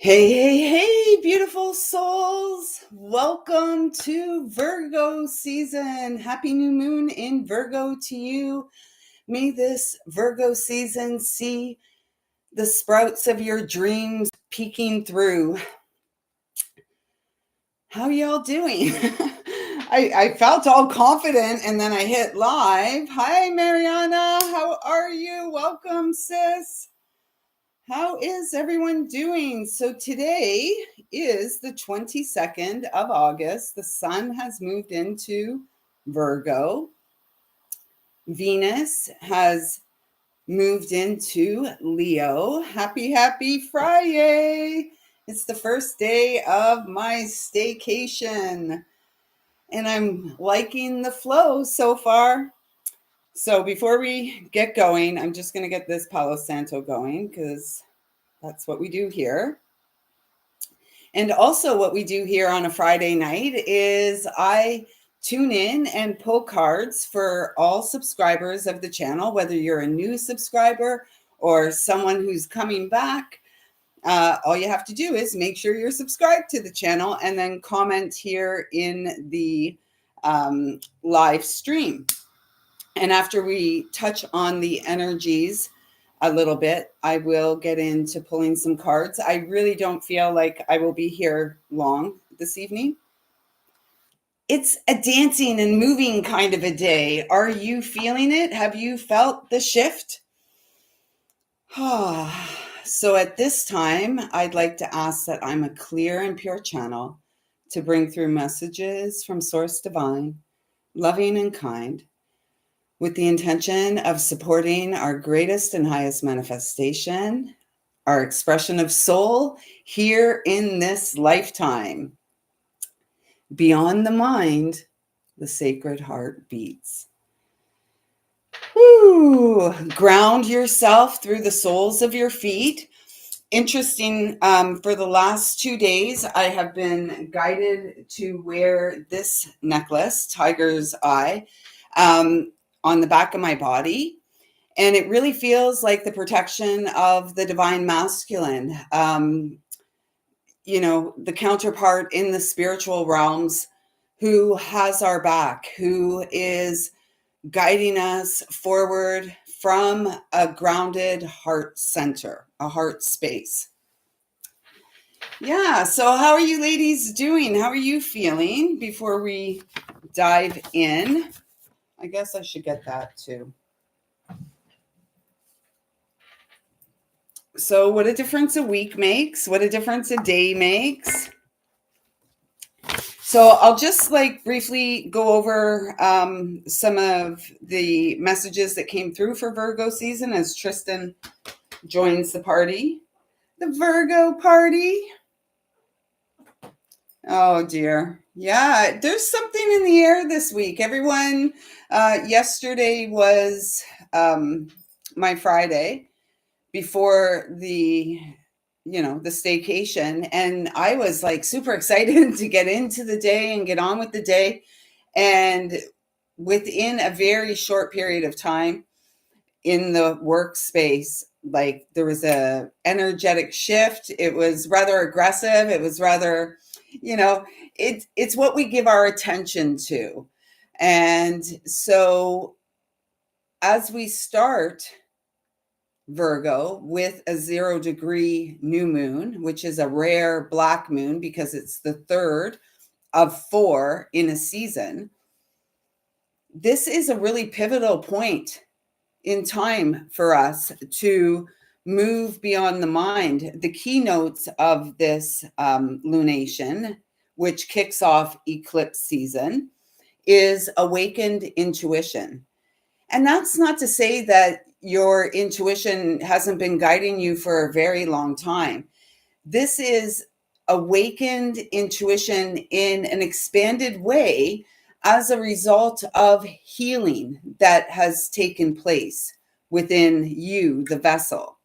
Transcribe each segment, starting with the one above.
Hey, hey, hey, beautiful souls. Welcome to Virgo season. Happy new moon in Virgo to you. May this Virgo season see the sprouts of your dreams peeking through. How y'all doing? I felt all confident and then I hit live. Hi, Mariana. How are you? Welcome, sis. How is everyone doing? So today is the 22nd of August. The sun has moved into Virgo. Venus has moved into Leo. Happy Friday. It's the first day of my staycation and I'm liking the flow so far. So before we get going, I'm just going to get this Palo Santo going because that's what we do here. And also what we do here on a Friday night is I tune in and pull cards for all subscribers of the channel, whether you're a new subscriber or someone who's coming back. All you have to do is make sure you're subscribed to the channel and then comment here in the live stream. And after we touch on the energies a little bit, I will get into pulling some cards. I really don't feel like I will be here long this evening. It's a dancing and moving kind of a day. Are you feeling it? Have you felt the shift? So at this time, I'd like to ask that I'm a clear and pure channel to bring through messages from Source Divine, loving and kind, with the intention of supporting our greatest and highest manifestation, our expression of soul here in this lifetime. Beyond the mind, the sacred heart beats. Woo! Ground yourself through the soles of your feet. Interesting, for the last 2 days, I have been guided to wear this necklace, Tiger's Eye, on the back of my body. And it really feels like the protection of the divine masculine, the counterpart in the spiritual realms who has our back, who is guiding us forward from a grounded heart center, a heart space. Yeah, so how are you ladies doing? How are you feeling before we dive in? I guess I should get that too. So what a difference a week makes, what a difference a day makes. So I'll just briefly go over some of the messages that came through for Virgo season as Tristan joins the party. The Virgo party. Oh dear. Yeah, there's something in the air this week. Everyone, yesterday was my Friday before the staycation, and I was super excited to get into the day and get on with the day. And within a very short period of time in the workspace, there was a energetic shift. It was rather aggressive. It was rather, it's what we give our attention to. And so as we start Virgo with a 0-degree new moon, which is a rare black moon because it's the third of 4 in a season, this is a really pivotal point in time for us to move beyond the mind. The keynotes of this lunation, which kicks off eclipse season, is awakened intuition. And that's not to say that your intuition hasn't been guiding you for a very long time. This is awakened intuition in an expanded way as a result of healing that has taken place within you, the vessel.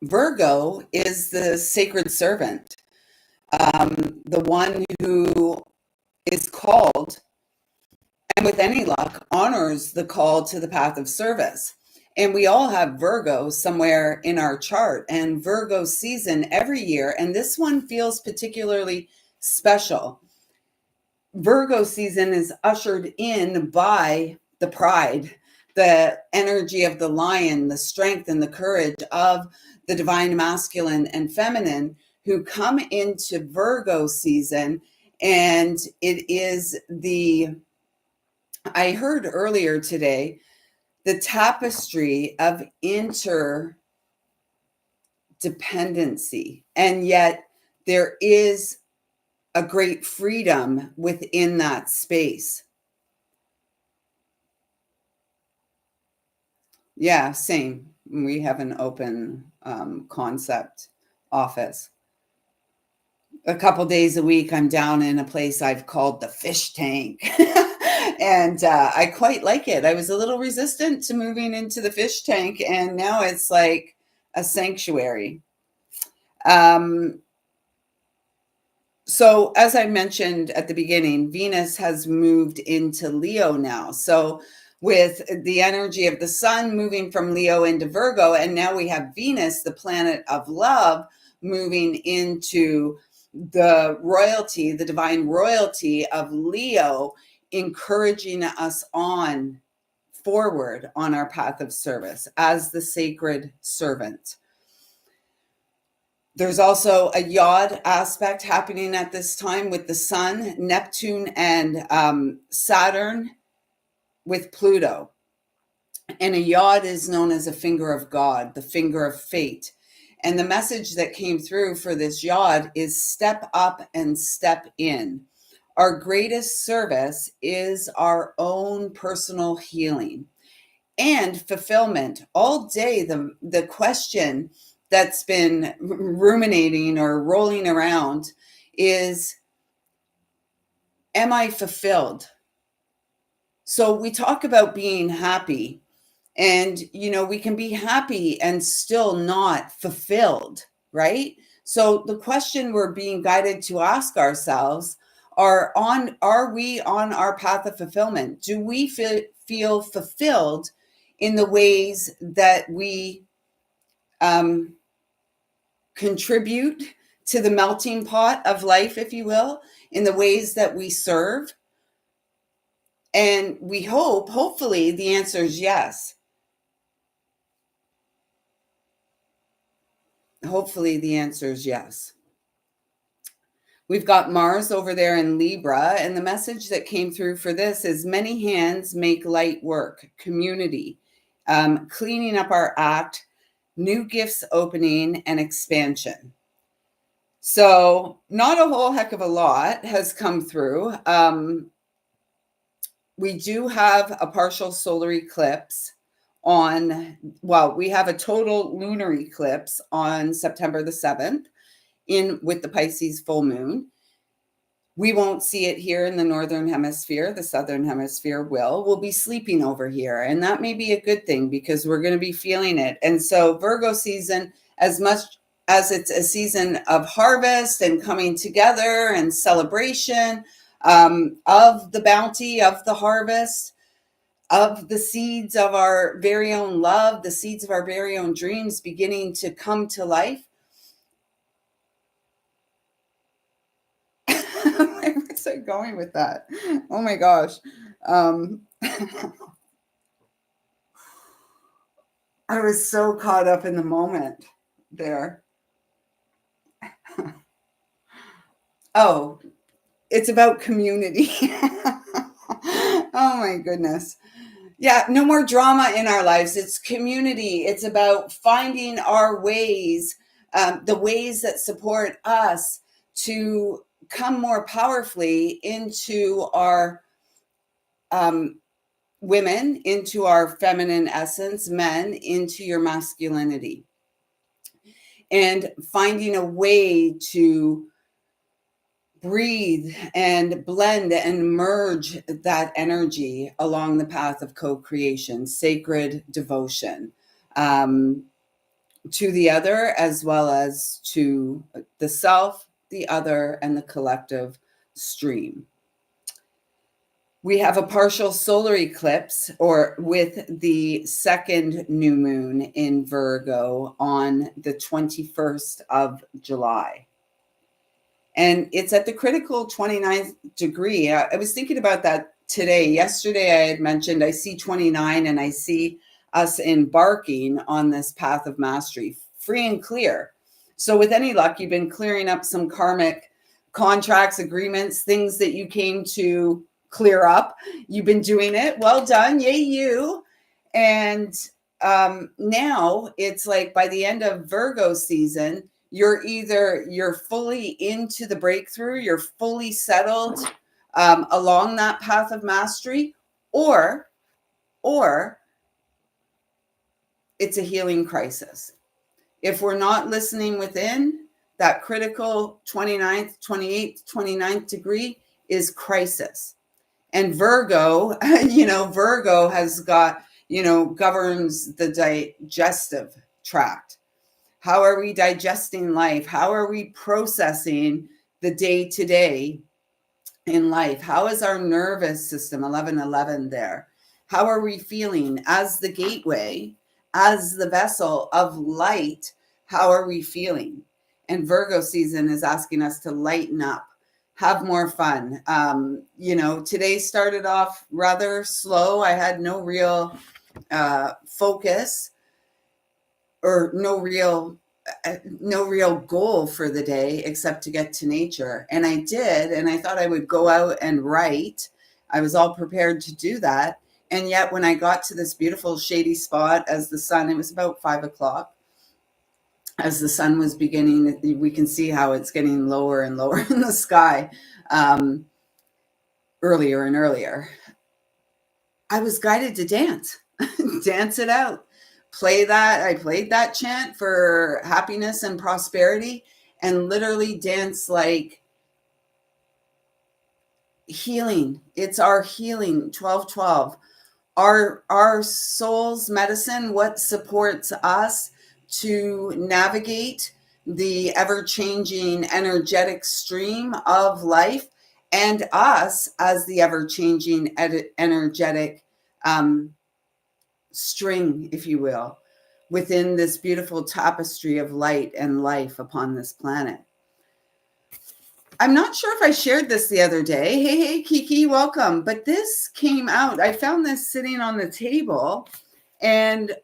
Virgo is the sacred servant, the one who is called and with any luck, honors the call to the path of service. And we all have Virgo somewhere in our chart, and Virgo season every year. And this one feels particularly special. Virgo season is ushered in by the pride, the energy of the lion, the strength and the courage of the divine masculine and feminine who come into Virgo season. And it is I heard earlier today, the tapestry of interdependency. And yet there is a great freedom within that space. Yeah, same. We have an open concept office. A couple days a week, I'm down in a place I've called the fish tank. And I quite like it. I was a little resistant to moving into the fish tank, and now it's like a sanctuary. So as I mentioned at the beginning, Venus has moved into Leo now. So with the energy of the sun moving from Leo into Virgo, and now we have Venus, the planet of love, moving into the royalty, the divine royalty of Leo, encouraging us on forward on our path of service as the sacred servant. There's also a yod aspect happening at this time with the sun, Neptune, and Saturn with Pluto. And a yod is known as a finger of God, the finger of fate. And the message that came through for this yod is step up and step in. Our greatest service is our own personal healing and fulfillment. All day, the question that's been ruminating or rolling around is, am I fulfilled? So we talk about being happy, and we can be happy and still not fulfilled, right? So the question we're being guided to ask ourselves are we on our path of fulfillment? Do we feel fulfilled in the ways that we contribute to the melting pot of life, if you will, in the ways that we serve? And we hopefully the answer is yes. Hopefully the answer is yes. We've got Mars over there in Libra, and the message that came through for this is many hands make light work, community, cleaning up our act, new gifts opening, and expansion. So not a whole heck of a lot has come through. We do have a partial solar eclipse we have a total lunar eclipse on September the 7th with the Pisces full moon. We won't see it here in the northern hemisphere. The southern hemisphere will. We'll be sleeping over here, and that may be a good thing because we're going to be feeling it. And so Virgo season, as much as it's a season of harvest and coming together and celebration of the bounty of the harvest, of the seeds of our very own love, the seeds of our very own dreams beginning to come to life. Where was I going with that? Oh my gosh. I was so caught up in the moment there. Oh, it's about community. Oh my goodness. Yeah, no more drama in our lives. It's community. It's about finding our ways, the ways that support us to come more powerfully into our women, into our feminine essence, men, into your masculinity. And finding a way to breathe and blend and merge that energy along the path of co-creation, sacred devotion to the other, as well as to the self, the other, and the collective stream. We have a partial solar eclipse, or with the second new moon in Virgo on the 21st of July. And it's at the critical 29th degree. I was thinking about that today. Yesterday, I had mentioned I see 29 and I see us embarking on this path of mastery, free and clear. So, with any luck, you've been clearing up some karmic contracts, agreements, things that you came to clear up. You've been doing it. Well done. Yay, you. And now it's like by the end of Virgo season, you're fully into the breakthrough, you're fully settled along that path of mastery, or it's a healing crisis. If we're not listening within, that critical 29th, 28th, 29th degree is crisis. And Virgo, Virgo has got, governs the digestive tract. How are we digesting life? How are we processing the day to day in life? How is our nervous system, 1111 there? How are we feeling as the gateway, as the vessel of light? How are we feeling? And Virgo season is asking us to lighten up, have more fun. Today started off rather slow. I had no real focus or no real goal for the day except to get to nature. And I did, and I thought I would go out and write. I was all prepared to do that. And yet when I got to this beautiful shady spot, as the sun, it was about 5:00, as the sun was beginning, we can see how it's getting lower and lower in the sky, earlier and earlier. I was guided to dance, dance it out. I played that chant for happiness and prosperity, and literally dance like healing. It's our healing, 1212. Our soul's medicine, what supports us to navigate the ever-changing energetic stream of life, and us as the ever-changing energetic string, if you will, within this beautiful tapestry of light and life upon this planet. I'm not sure if I shared this the other day. Hey, Kiki, welcome. But this came out. I found this sitting on the table, and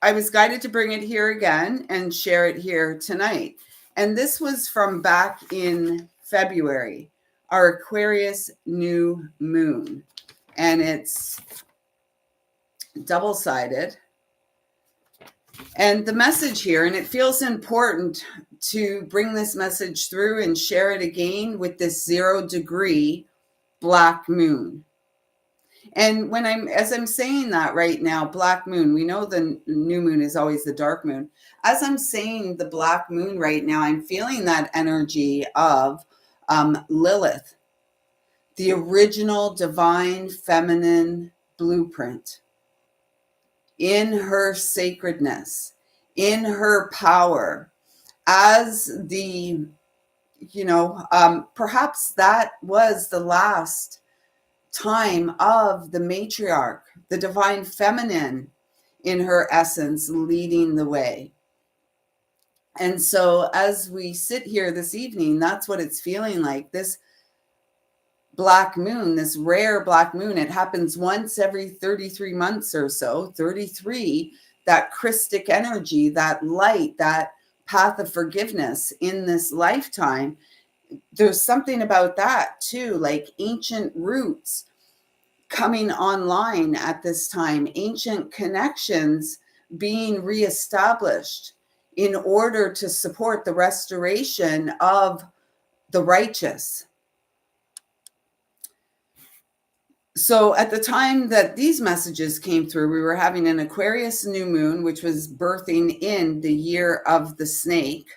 I was guided to bring it here again and share it here tonight. And this was from back in February, our Aquarius new moon. And it's double-sided. And the message here, and it feels important to bring this message through and share it again with this 0 degree black moon. And as I'm saying that right now, black moon, we know the new moon is always the dark moon. As I'm saying the black moon right now, I'm feeling that energy of Lilith, the original divine feminine blueprint, in her sacredness, in her power, as the, perhaps that was the last time of the matriarch, the divine feminine in her essence, leading the way. And so as we sit here this evening, that's what it's feeling like. This black moon, this rare black moon, it happens once every 33 months or so. 33, that Christic energy, that light, that path of forgiveness in this lifetime. There's something about that too, like ancient roots coming online at this time, ancient connections being reestablished in order to support the restoration of the righteous. So at the time that these messages came through, we were having an Aquarius new moon, which was birthing in the year of the snake,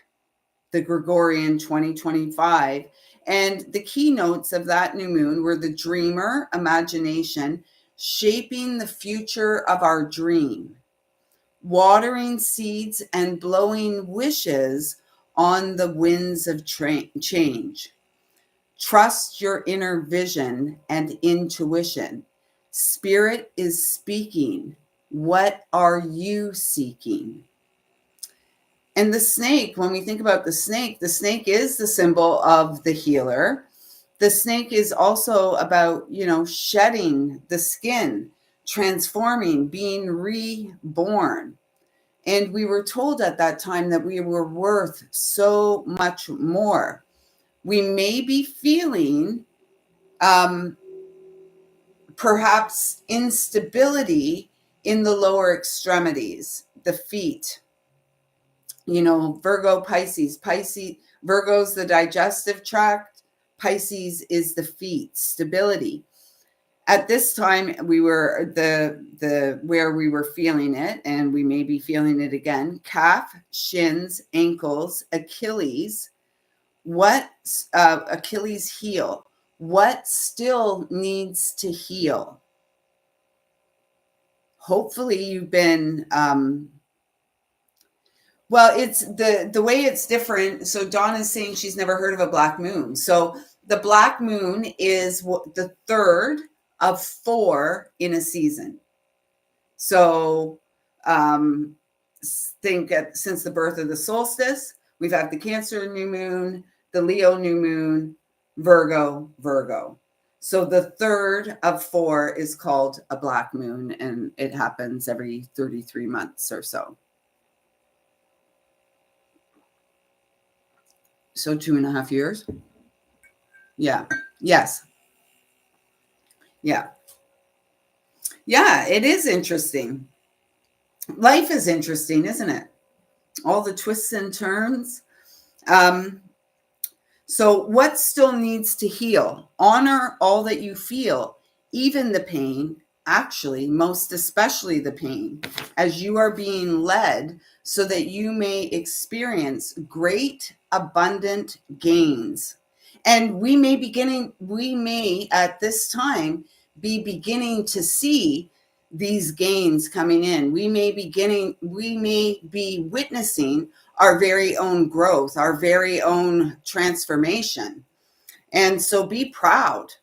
the Gregorian 2025. And the keynotes of that new moon were the dreamer, imagination, shaping the future of our dream, watering seeds and blowing wishes on the winds of change, Trust your inner vision and intuition. Spirit is speaking. What are you seeking? And the snake, when we think about the snake is the symbol of the healer. The snake is also about, shedding the skin, transforming, being reborn. And we were told at that time that we were worth so much more. We may be feeling perhaps instability in the lower extremities, the feet. Virgo, Pisces. Virgo's the digestive tract. Pisces is the feet, stability. At this time, we were where we were feeling it, and we may be feeling it again. Calf, shins, ankles, Achilles. What Achilles heel? What still needs to heal? Hopefully, you've been. Well, it's the way it's different. So Dawn is saying she's never heard of a black moon. So the black moon is the third of 4 in a season. So since the birth of the solstice, we've had the Cancer new moon, the Leo new moon, Virgo. So the third of 4 is called a black moon, and it happens every 33 months or so. So 2.5 years. Yeah. Yes. Yeah. Yeah, it is interesting. Life is interesting, isn't it? All the twists and turns. So what still needs to heal? Honor all that you feel, even the pain, actually, most especially the pain, as you are being led so that you may experience great, abundant gains. And we may at this time be beginning to see these gains coming in. We may be witnessing our very own growth, our very own transformation. And so be proud.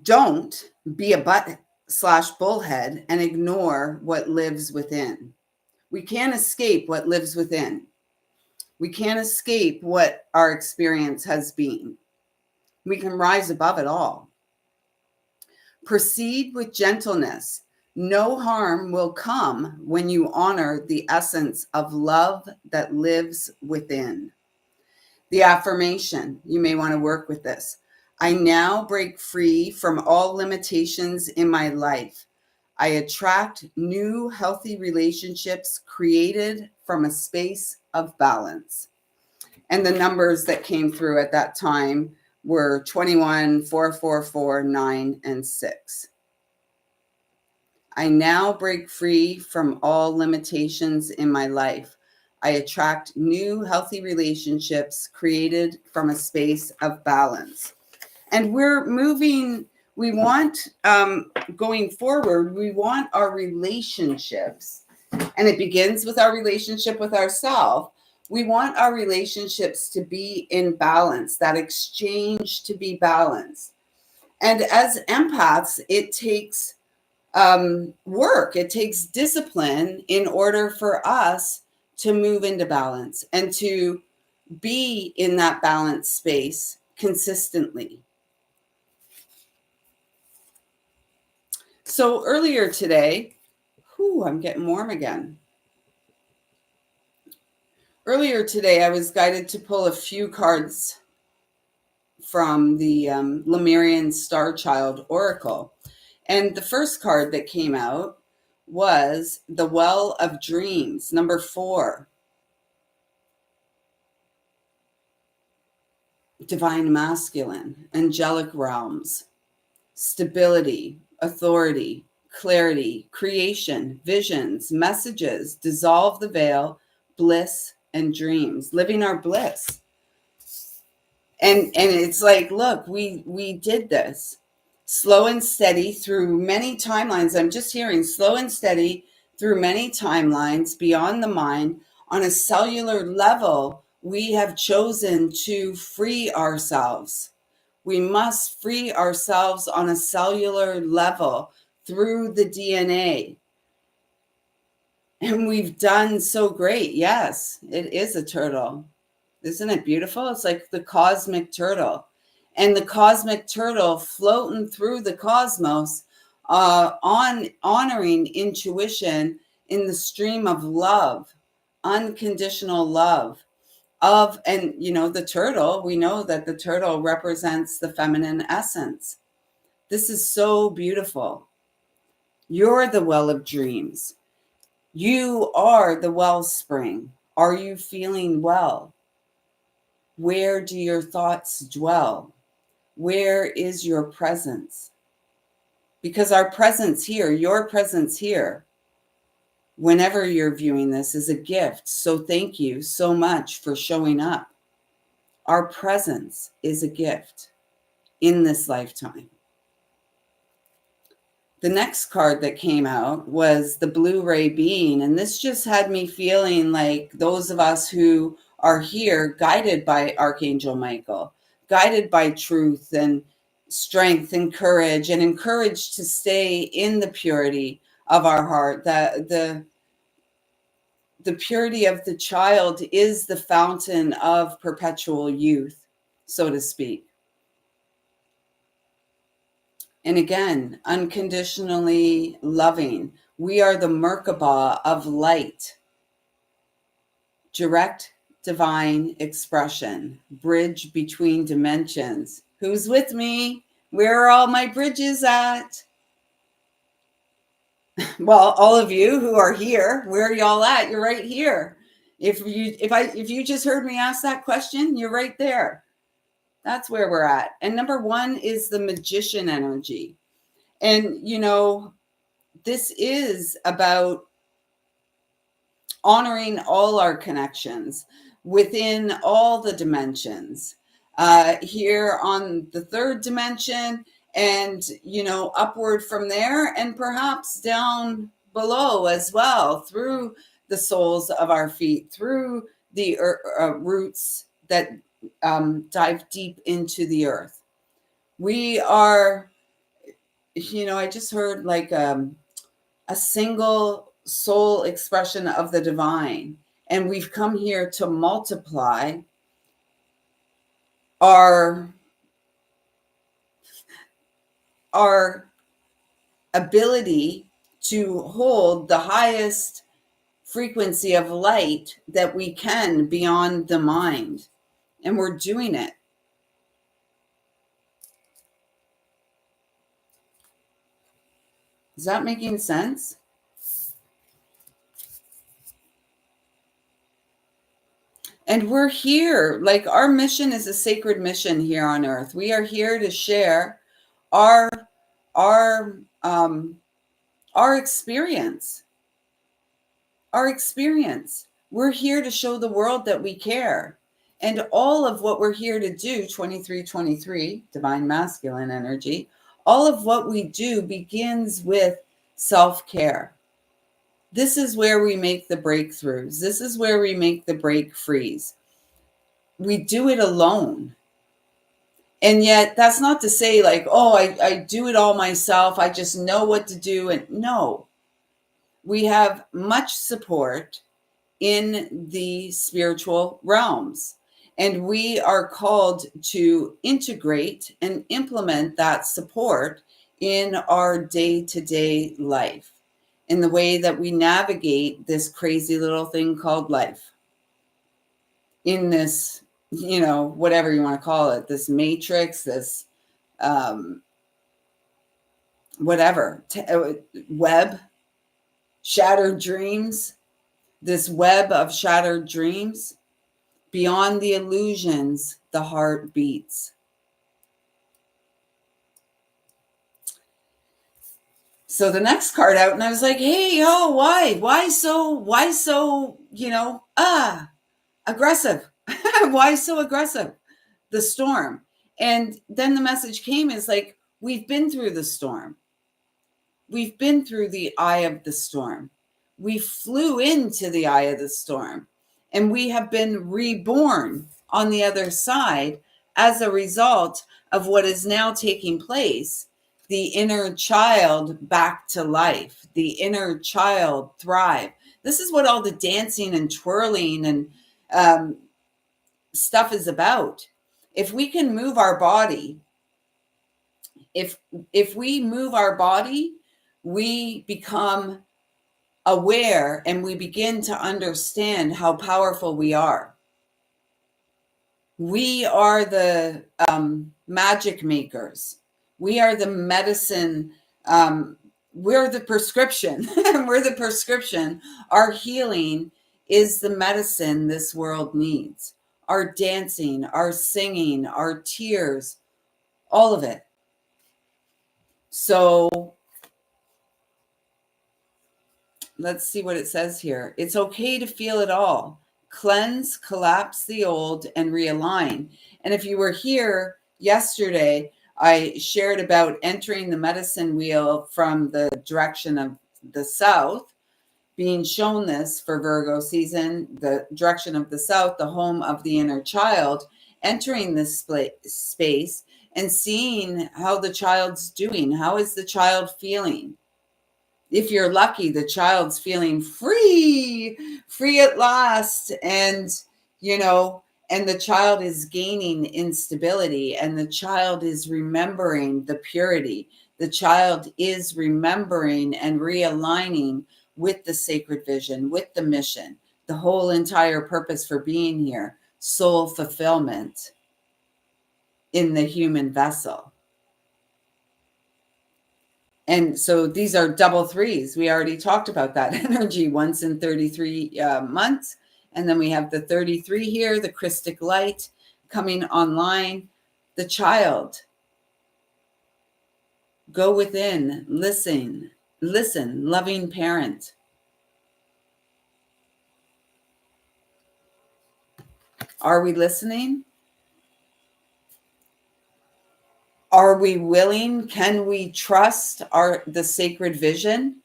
Don't be a butt/bullhead and ignore what lives within. We can't escape what lives within. We can't escape what our experience has been. We can rise above it all. Proceed with gentleness. No harm will come when you honor the essence of love that lives within. The affirmation, you may want to work with this. I now break free from all limitations in my life. I attract new healthy relationships created from a space of balance. And the numbers that came through at that time were 21, 4, 4, 4, 9, and 6. I now break free from all limitations in my life. I attract new healthy relationships created from a space of balance. And we're moving, we want, going forward, we want our relationships, and it begins with our relationship with ourselves. We want our relationships to be in balance, that exchange to be balanced. And as empaths, it takes work, it takes discipline in order for us to move into balance and to be in that balanced space consistently. So earlier today, I'm getting warm again. Earlier today, I was guided to pull a few cards from the Lemurian Star Child Oracle. And the first card that came out was the Well of Dreams, number 4. Divine masculine, angelic realms, stability, authority, clarity, creation, visions, messages, dissolve the veil, bliss, and dreams, living our bliss. And it's like, look, we did this. Slow and steady through many timelines. I'm just hearing slow and steady through many timelines beyond the mind on a cellular level. We have chosen to free ourselves. We must free ourselves on a cellular level through the DNA. And we've done so great. Yes, it is a turtle. Isn't it beautiful? It's like the cosmic turtle. And the cosmic turtle floating through the cosmos, on honoring intuition in the stream of love, unconditional love of, and the turtle, we know that the turtle represents the feminine essence. This is so beautiful. You're the well of dreams. You are the wellspring. Are you feeling well? Where do your thoughts dwell? Where is your presence? Because our presence here, your presence here, whenever you're viewing this, is a gift. So thank you so much for showing up. Our presence is a gift in this lifetime. The next card that came out was the blue ray being. And this just had me feeling like those of us who are here, guided by Archangel Michael, guided by truth and strength and courage, and encouraged to stay in the purity of our heart. The purity of the child is the fountain of perpetual youth, so to speak. And again, unconditionally loving. We are the Merkaba of light, direct divine expression, bridge between dimensions. Who's with me? Where are all my bridges at? Well, all of you who are here, where are y'all at? You're right here. If you just heard me ask that question, you're right there. That's where we're at. And number one is the magician energy. And this is about honoring all our connections within all the dimensions, here on the third dimension, and upward from there, and perhaps down below as well, through the soles of our feet, through the roots that dive deep into the earth. We are, I just heard like a single soul expression of the divine. And we've come here to multiply our ability to hold the highest frequency of light that we can beyond the mind. And we're doing it. Is that making sense? And we're here, like our mission is a sacred mission here on earth. We are here to share our experience. Our experience. We're here to show the world that we care. And all of what we're here to do, 2323, divine masculine energy, all of what we do begins with self-care. This is where we make the breakthroughs. This is where we make the break frees. We do it alone. And yet that's not to say like, oh, I do it all myself. I just know what to do. And no, we have much support in the spiritual realms. And we are called to integrate and implement that support in our day-to-day life, in the way that we navigate this crazy little thing called life. In this, whatever you want to call it, this matrix, this web, shattered dreams, this web of shattered dreams. Beyond the illusions, the heart beats. So the next card out, and I was like, hey, yo, why so, aggressive? Why so aggressive? The storm. And then the message came is like, we've been through the storm. We've been through the eye of the storm. We flew into the eye of the storm. And we have been reborn on the other side as a result of what is now taking place. The inner child back to life, the inner child thrive. This is what all the dancing and twirling and stuff is about. If we can move our body, if we move our body, we become aware and we begin to understand how powerful we are. We are the magic makers. We are the medicine. We're the prescription. We're the prescription. Our healing is the medicine this world needs. Our dancing, our singing, our tears, all of it. So let's see what it says here. It's okay to feel it all. Cleanse, collapse the old, and realign. And if you were here yesterday, I shared about entering the medicine wheel from the direction of the south, being shown this for Virgo season, the direction of the south, the home of the inner child, entering this space and seeing how the child's doing. How is the child feeling? If you're lucky, the child's feeling free at last. And, and the child is gaining instability, and the child is remembering the purity. The child is remembering and realigning with the sacred vision, with the mission, the whole entire purpose for being here, soul fulfillment in the human vessel. And so these are double threes. We already talked about that energy once in 33 months. And then we have the 33 here, the Christic light coming online. The child. Go within, listen, loving parent. Are we listening? Are we willing? Can we trust the sacred vision?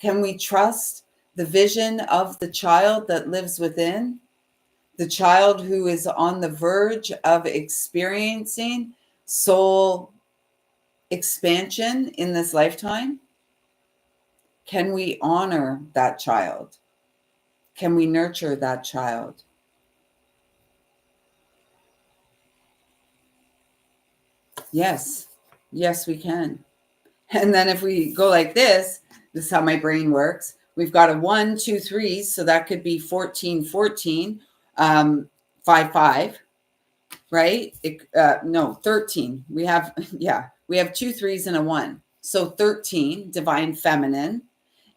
Can we trust the vision of the child that lives within? The child who is on the verge of experiencing soul expansion in this lifetime? Can we honor that child? Can we nurture that child? Yes, we can. And then if we go like this is how my brain works. We've got a 1, 2, 3, so that could be 14, 14, 5, 5, right? No, 13. We have 2 3s and a 1. So 13, divine feminine.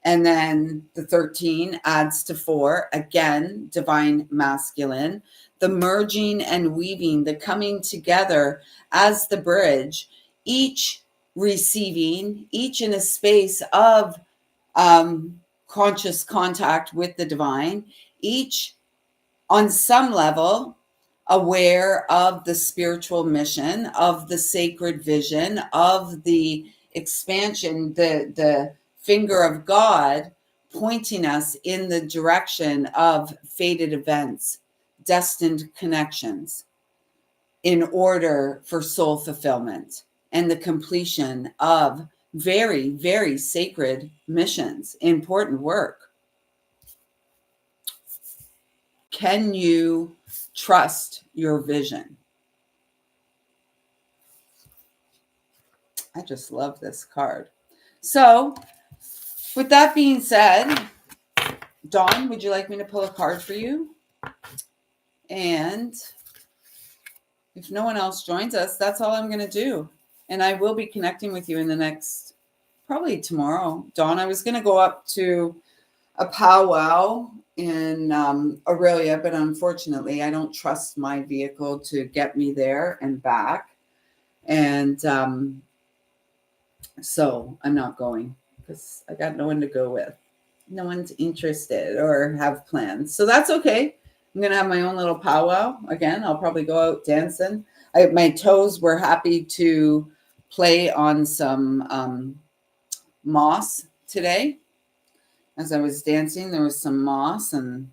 And then the 13 adds to 4, again, divine masculine. The merging and weaving, the coming together as the bridge, each receiving, each in a space of conscious contact with the divine, each on some level aware of the spiritual mission, of the sacred vision, of the expansion, the finger of God pointing us in the direction of fated events, destined connections, in order for soul fulfillment and the completion of very, very sacred missions, important work. Can you trust your vision? I just love this card. So, with that being said, Dawn, would you like me to pull a card for you? And if no one else joins us, that's all I'm going to do. And I will be connecting with you in the next, probably tomorrow. Dawn, I was going to go up to a powwow in Aurelia, but unfortunately, I don't trust my vehicle to get me there and back. And so I'm not going because I got no one to go with. No one's interested or have plans. So that's okay. I'm going to have my own little powwow. Again, I'll probably go out dancing. My toes were happy to play on some moss today. As I was dancing, there was some moss, and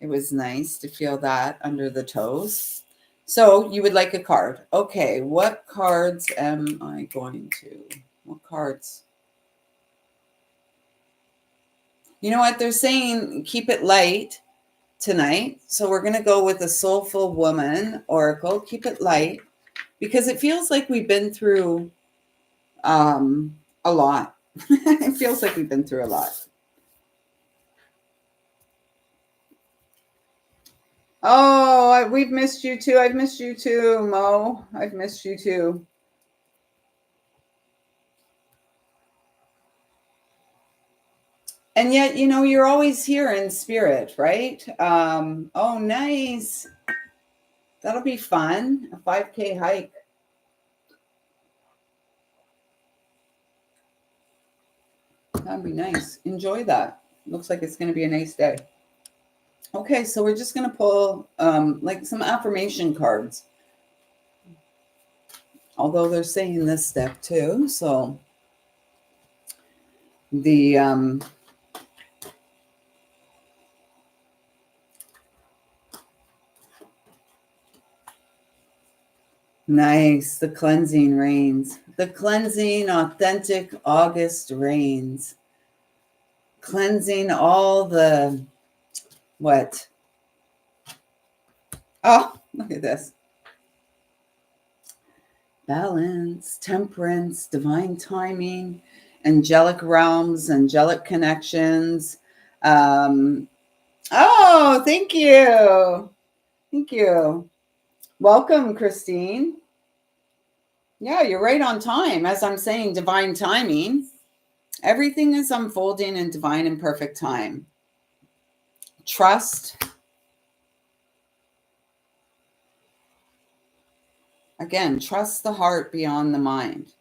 It was nice to feel that under the toes. So you would like a card. Okay, what cards am I going to? What cards? You know what? They're saying keep it light tonight. So we're going to go with a Soulful Woman Oracle. Keep it light because it feels like we've been through a lot. It feels like we've been through a lot. Oh, we've missed you too. I've missed you too, Mo. I've missed you too. And yet, you're always here in spirit, right? Oh, nice. That'll be fun. A 5K hike. That'd be nice. Enjoy that. Looks like it's going to be a nice day. Okay, so we're just going to pull like some affirmation cards. Although they're saying this step too. So the nice, the cleansing rains. The cleansing, authentic August rains. Cleansing all the, what? Oh, look at this. Balance, temperance, divine timing, angelic realms, angelic connections. Oh, thank you. Thank you. Welcome, Christine. Yeah, you're right on time. As I'm saying, divine timing. Everything is unfolding in divine and perfect time. Trust. Again, trust the heart beyond the mind.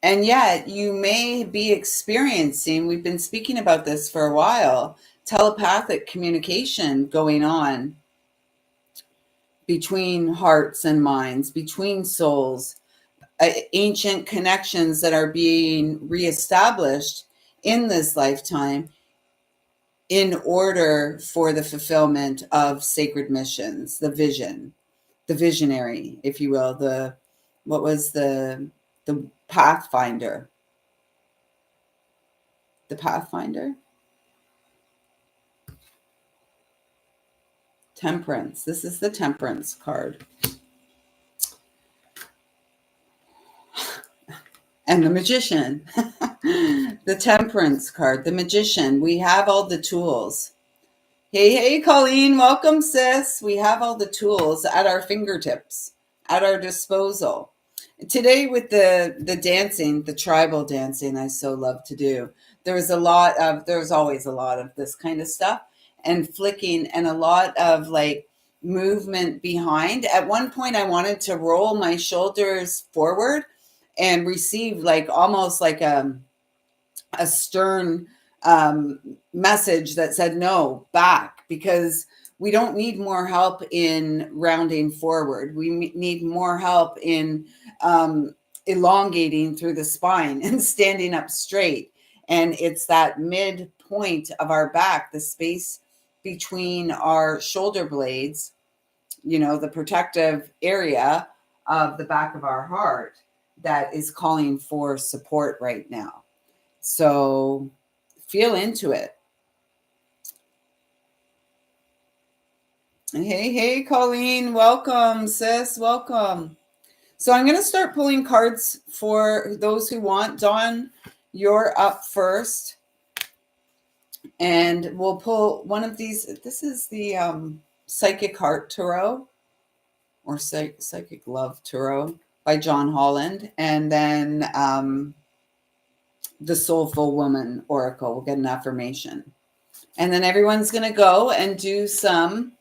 And yet, you may be experiencing, we've been speaking about this for a while, telepathic communication going on between hearts and minds, between souls, ancient connections that are being reestablished in this lifetime in order for the fulfillment of sacred missions, the vision, the visionary, if you will, what was the pathfinder? The pathfinder? Temperance. This is the temperance card. And the magician. The temperance card, the magician. We have all the tools. Hey, Colleen, welcome, sis. We have all the tools at our fingertips, at our disposal. Today with the dancing, the tribal dancing I so love to do, there's always a lot of this kind of stuff and flicking and a lot of like movement behind. At one point I wanted to roll my shoulders forward and receive like almost like a stern message that said no, back, because we don't need more help in rounding forward. We need more help in elongating through the spine and standing up straight. And it's that midpoint of our back, the space between our shoulder blades, the protective area of the back of our heart, that is calling for support right now. So feel into it. Hey, Colleen, welcome, sis, welcome. So I'm going to start pulling cards for those who want. Dawn, you're up first. And we'll pull one of these. This is the Psychic Heart Tarot, or Psychic Love Tarot by John Holland. And then the Soulful Woman Oracle. We'll get an affirmation. And then everyone's going to go and do some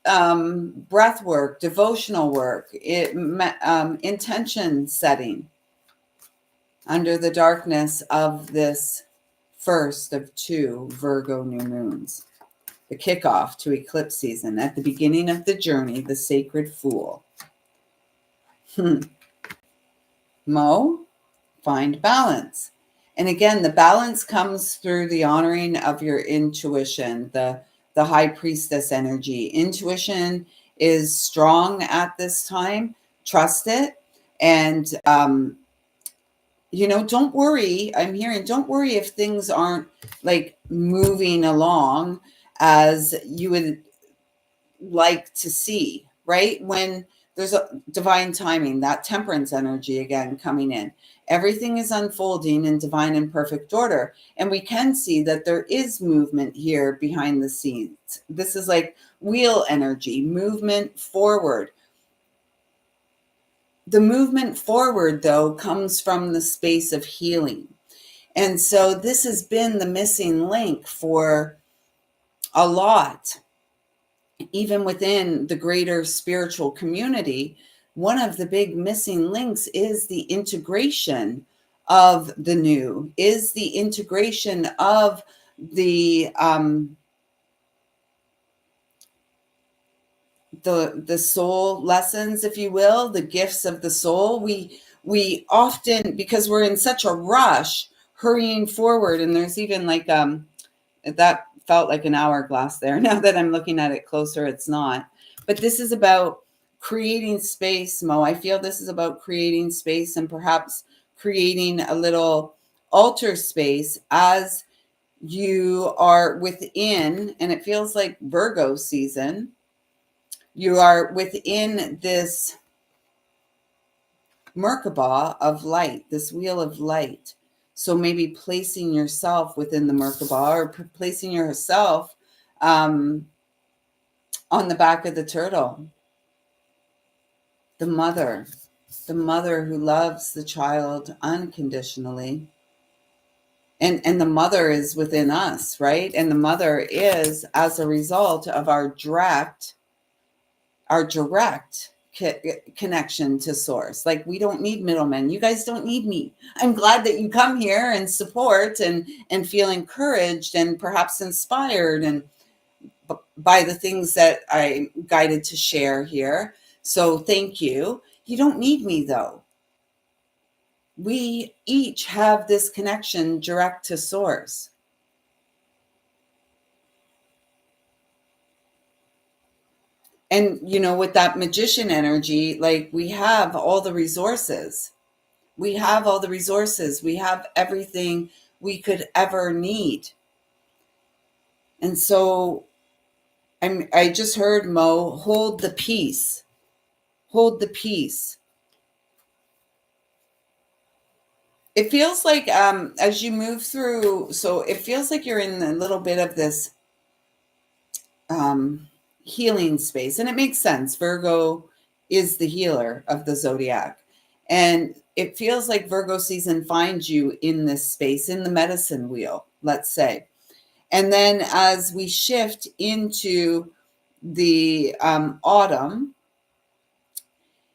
breath work, devotional work, intention setting under the darkness of this first of 2 Virgo new moons, the kickoff to eclipse season at the beginning of the journey, the sacred fool. Mo, find balance. And again, the balance comes through the honoring of your intuition, the high priestess energy. Intuition is strong at this time. Trust it. And don't worry. I'm hearing, don't worry if things aren't like moving along as you would like to see, right? When there's a divine timing, that temperance energy again coming in. Everything is unfolding in divine and perfect order. And we can see that there is movement here behind the scenes. This is like wheel energy, movement forward. The movement forward, though, comes from the space of healing. And so this has been the missing link for a lot, even within the greater spiritual community. One of the big missing links is the integration of the new, is the integration of the soul lessons, if you will, the gifts of the soul. We often, because we're in such a rush hurrying forward, and there's even like that felt like an hourglass there. Now that I'm looking at it closer, it's not. But this is about creating space, Mo. I feel this is about creating space, and perhaps creating a little altar space as you are within, and it feels like Virgo season. You are within this Merkaba of light, this wheel of light. So maybe placing yourself within the Merkaba, or placing yourself on the back of the turtle. The mother who loves the child unconditionally. And the mother is within us, right? And the mother is as a result of our direct connection to source. Like, we don't need middlemen. You guys don't need me. I'm glad that you come here and support and feel encouraged and perhaps inspired and by the things that I'm guided to share here. So thank you. You don't need me, though. We each have this connection direct to source. And with that magician energy, like, we have all the resources. We have all the resources. We have everything we could ever need. And so I just heard, Mo, hold the peace. Hold the peace. It feels like as you move through, so it feels like you're in a little bit of this healing space. And it makes sense. Virgo is the healer of the zodiac. And it feels like Virgo season finds you in this space, in the medicine wheel, let's say. And then as we shift into the autumn,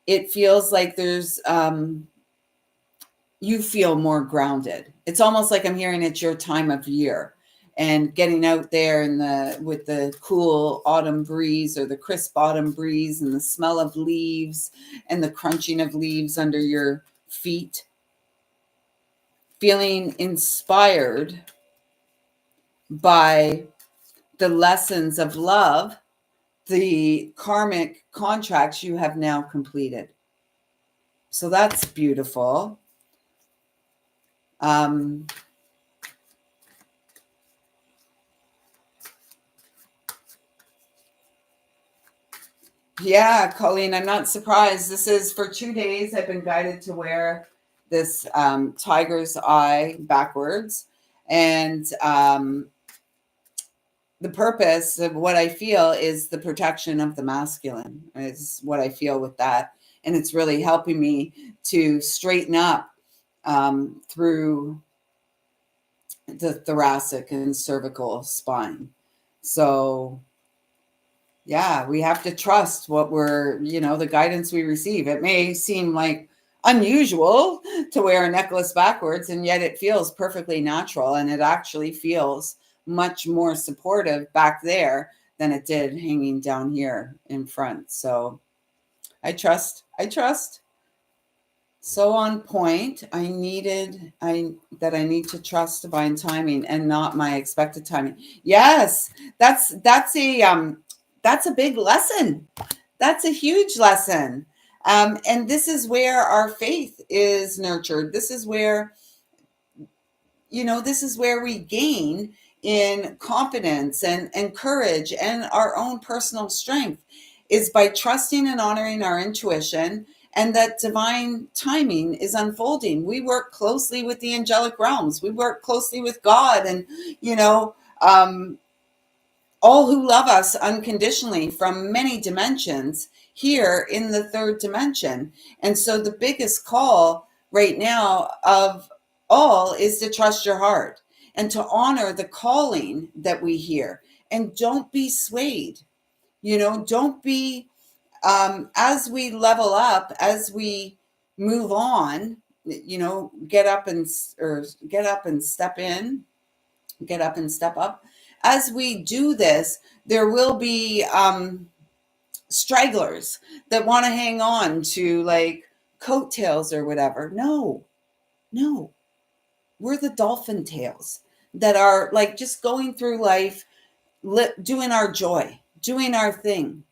it feels like there's you feel more grounded. It's almost like I'm hearing it's your time of year, and getting out there with the cool autumn breeze, or the crisp autumn breeze, and the smell of leaves and the crunching of leaves under your feet, feeling inspired by the lessons of love, the karmic contracts you have now completed. So that's beautiful. Yeah, Colleen, I'm not surprised. This is for 2 days. I've been guided to wear this tiger's eye backwards. And the purpose of what I feel is the protection of the masculine, is what I feel with that. And it's really helping me to straighten up through the thoracic and cervical spine. So yeah, we have to trust what the guidance we receive. It may seem like unusual to wear a necklace backwards, and yet it feels perfectly natural, and it actually feels much more supportive back there than it did hanging down here in front. So I trust. So on point. I need to trust divine timing and not my expected timing. Yes, that's a big lesson. That's a huge lesson. And this is where our faith is nurtured. This is where we gain in confidence and courage and our own personal strength, is by trusting and honoring our intuition, and that divine timing is unfolding. We work closely with the angelic realms. We work closely with God, and you know, um, all who love us unconditionally from many dimensions here in the third dimension. And so the biggest call right now of all is to trust your heart and to honor the calling that we hear, and don't be swayed. Don't be, as we level up, as we move on, get up and get up and step in, get up and step up. As we do this, there will be stragglers that want to hang on to like coattails or whatever. No, no, we're the dolphin tails that are like just going through life, doing our joy, doing our thing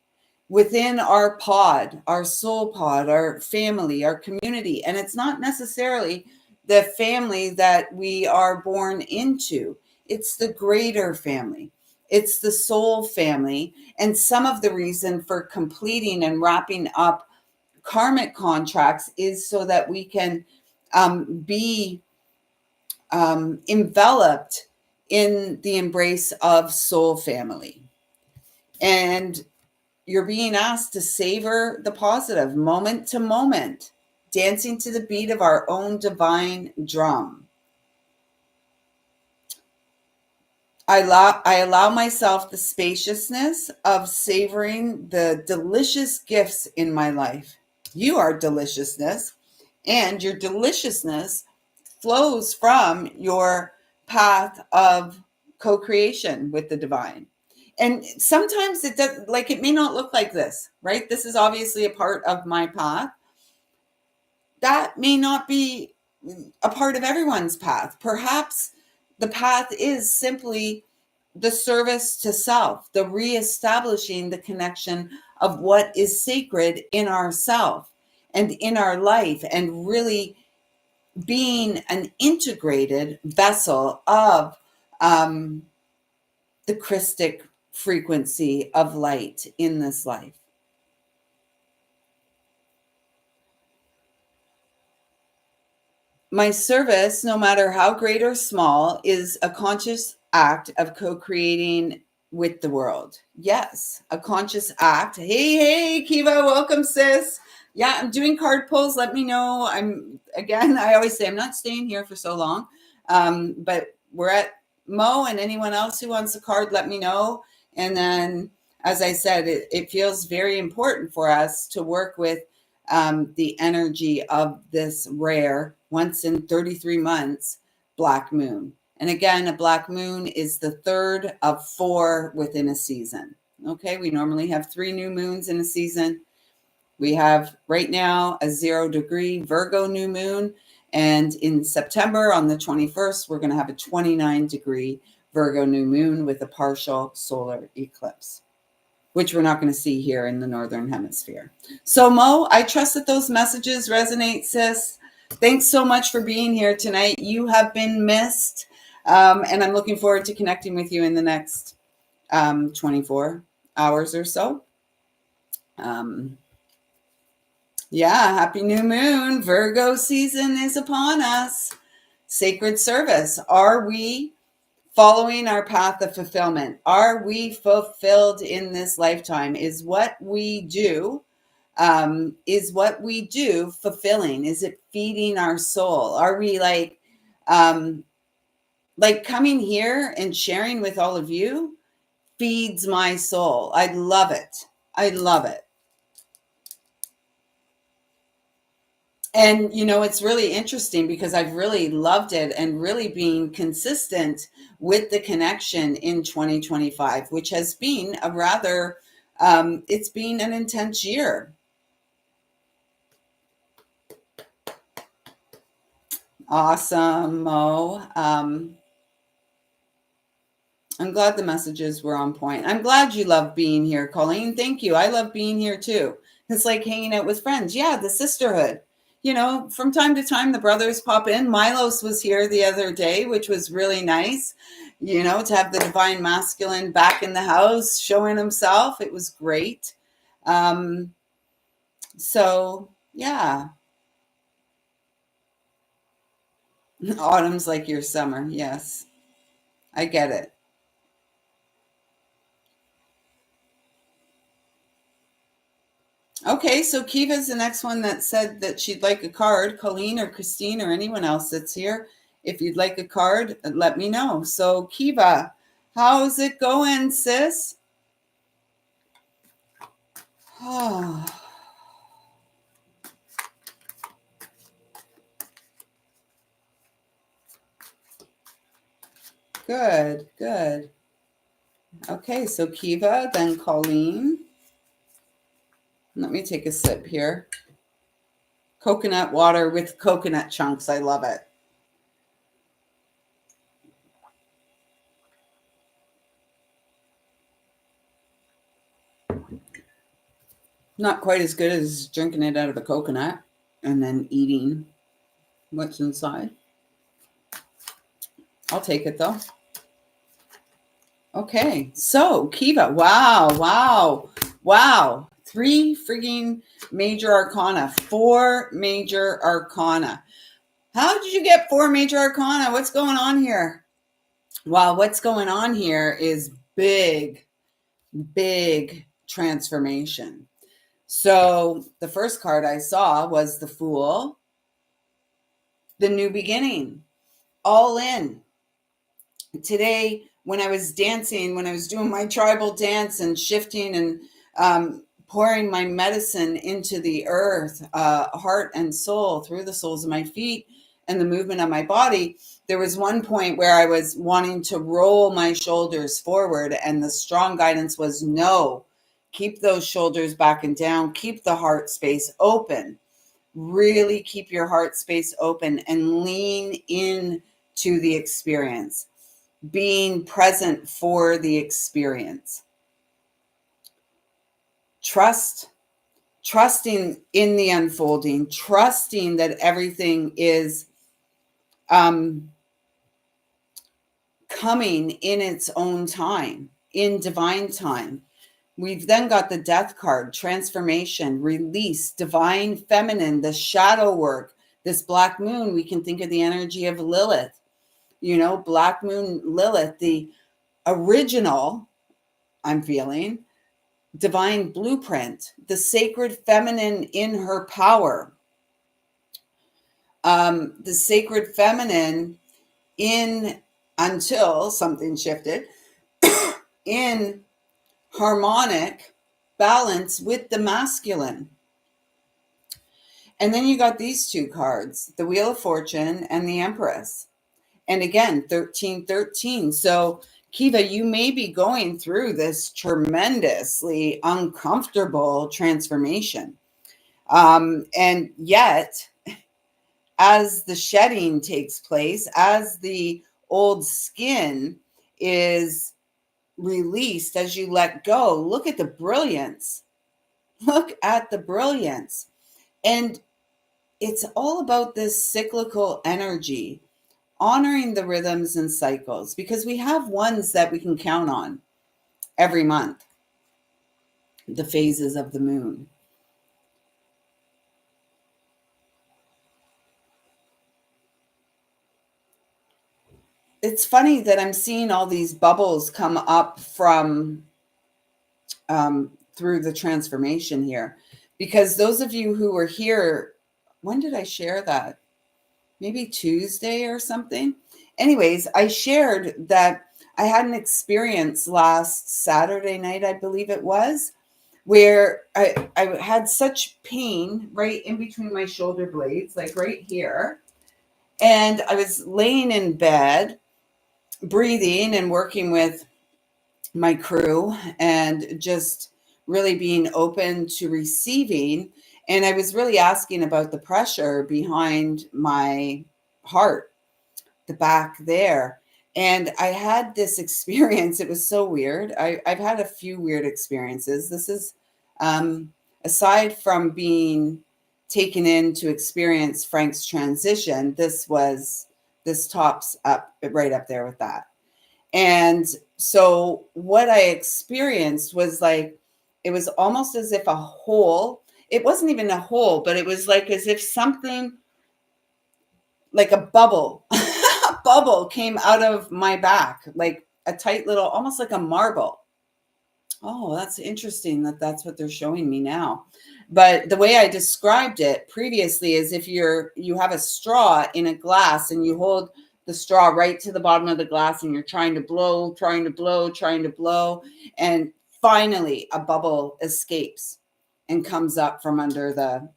within our pod, our soul pod, our family, our community. And it's not necessarily the family that we are born into, it's the greater family, it's the soul family. And some of the reason for completing and wrapping up karmic contracts is so that we can be enveloped in the embrace of soul family. And you're being asked to savor the positive moment to moment, dancing to the beat of our own divine drum. I allow myself the spaciousness of savoring the delicious gifts in my life. You are deliciousness, and your deliciousness flows from your path of co-creation with the divine. And sometimes it does, like, it may not look like this, right? This is obviously a part of my path. That may not be a part of everyone's path. Perhaps the path is simply the service to self, the reestablishing the connection of what is sacred in ourself and in our life, and really being an integrated vessel of um, the Christic frequency of light in this life. My service, no matter how great or small, is a conscious act of co creating with the world. Yes, a conscious act. Hey, hey, Kiva, welcome, sis. Yeah, I'm doing card pulls. Let me know. I always say I'm not staying here for so long. But we're at Mo, and anyone else who wants a card, let me know. And then, as I said, it feels very important for us to work with the energy of this rare, once in 33 months, black moon. And again, a black moon is the third of four within a season. Okay, we normally have 3 new moons in a season. We have right now a 0-degree Virgo new moon. And in September on the 21st, we're going to have a 29-degree Virgo new moon with a partial solar eclipse, which we're not going to see here in the Northern Hemisphere. So, Mo, I trust that those messages resonate, sis. Thanks so much for being here tonight. You have been missed. And I'm looking forward to connecting with you in the next 24 hours or so. Yeah, happy new moon. Virgo season is upon us. Sacred service. Are we following our path of fulfillment? Are we fulfilled in this lifetime? Is what we do fulfilling? Is it feeding our soul? Are we like coming here and sharing with all of you feeds my soul? I love it. I love it. And it's really interesting because I've really loved it and really being consistent with the connection in 2025, which has been a rather, it's been an intense year. Awesome, Mo. I'm glad the messages were on point. I'm glad you love being here, Colleen. Thank you. I love being here too. It's like hanging out with friends. Yeah, the sisterhood. From time to time, the brothers pop in. Milos was here the other day, which was really nice, to have the divine masculine back in the house showing himself. It was great. Um, so, yeah, autumn's like your summer. Yes, I get it. Okay, so Kiva's the next one that said that she'd like a card. Colleen or Christine or anyone else that's here, if you'd like a card, let me know. So, Kiva, how's it going, sis? Oh, good, good. Okay, so Kiva, then Colleen. Let me take a sip here. Coconut water with coconut chunks. I love it. Not quite as good as drinking it out of a coconut and then eating what's inside. I'll take it though. Okay, so Kiva, wow, wow, wow. Three frigging major arcana, four major arcana. How did you get four major arcana? What's going on here? Well, what's going on here is big, big transformation. So the first card I saw was the Fool, the new beginning, all in. Today, when I was dancing, when I was doing my tribal dance and shifting and pouring my medicine into the earth, heart and soul, through the soles of my feet and the movement of my body, there was one point where I was wanting to roll my shoulders forward, and the strong guidance was no, keep those shoulders back and down, keep the heart space open. Really keep your heart space open and lean in to the experience, being present for the experience. Trusting in the unfolding, trusting that everything is coming in its own time, in divine time. We've then got the death card, transformation, release, divine feminine, the shadow work, this black moon. We can think of the energy of Lilith, black moon Lilith, the original, I'm feeling, divine blueprint, the sacred feminine in her power, the sacred feminine in, until something shifted, in harmonic balance with the masculine. And then you got these two cards, the Wheel of Fortune and the Empress. And again, 1313. So, Kiva, you may be going through this tremendously uncomfortable transformation. And yet, as the shedding takes place, as the old skin is released, as you let go, look at the brilliance. Look at the brilliance. And it's all about this cyclical energy, honoring the rhythms and cycles, because we have ones that we can count on every month, the phases of the moon. It's funny that I'm seeing all these bubbles come up from through the transformation here, because those of you who were here, when did I share that? Maybe Tuesday or something. Anyways, I shared that I had an experience last Saturday night, I believe it was, where I had such pain right in between my shoulder blades, like right here. And I was laying in bed, breathing and working with my crew and just really being open to receiving. And I was really asking about the pressure behind my heart, the back there. And I had this experience. It was so weird. I've had a few weird experiences. This is, um, aside from being taken in to experience Frank's transition, this tops up right up there with that. And so what I experienced was like, it was almost as if a hole, it wasn't even a hole, but it was like as if something like a bubble, a bubble came out of my back, like a tight little, almost like a marble. Oh, that's interesting that that's what they're showing me now. But the way I described it previously is if you have a straw in a glass and you hold the straw right to the bottom of the glass and you're trying to blow, trying to blow, trying to blow, and finally a bubble escapes and comes up from under the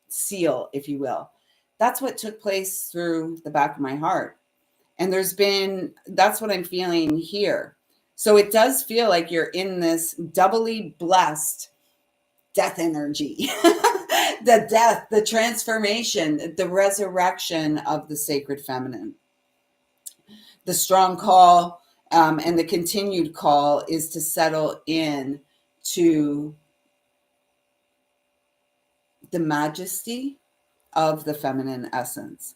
seal, if you will. That's what took place through the back of my heart. And that's what I'm feeling here. So it does feel like you're in this doubly blessed death energy. The death, the transformation, the resurrection of the sacred feminine. The strong call, and the continued call is to settle in to the majesty of the feminine essence,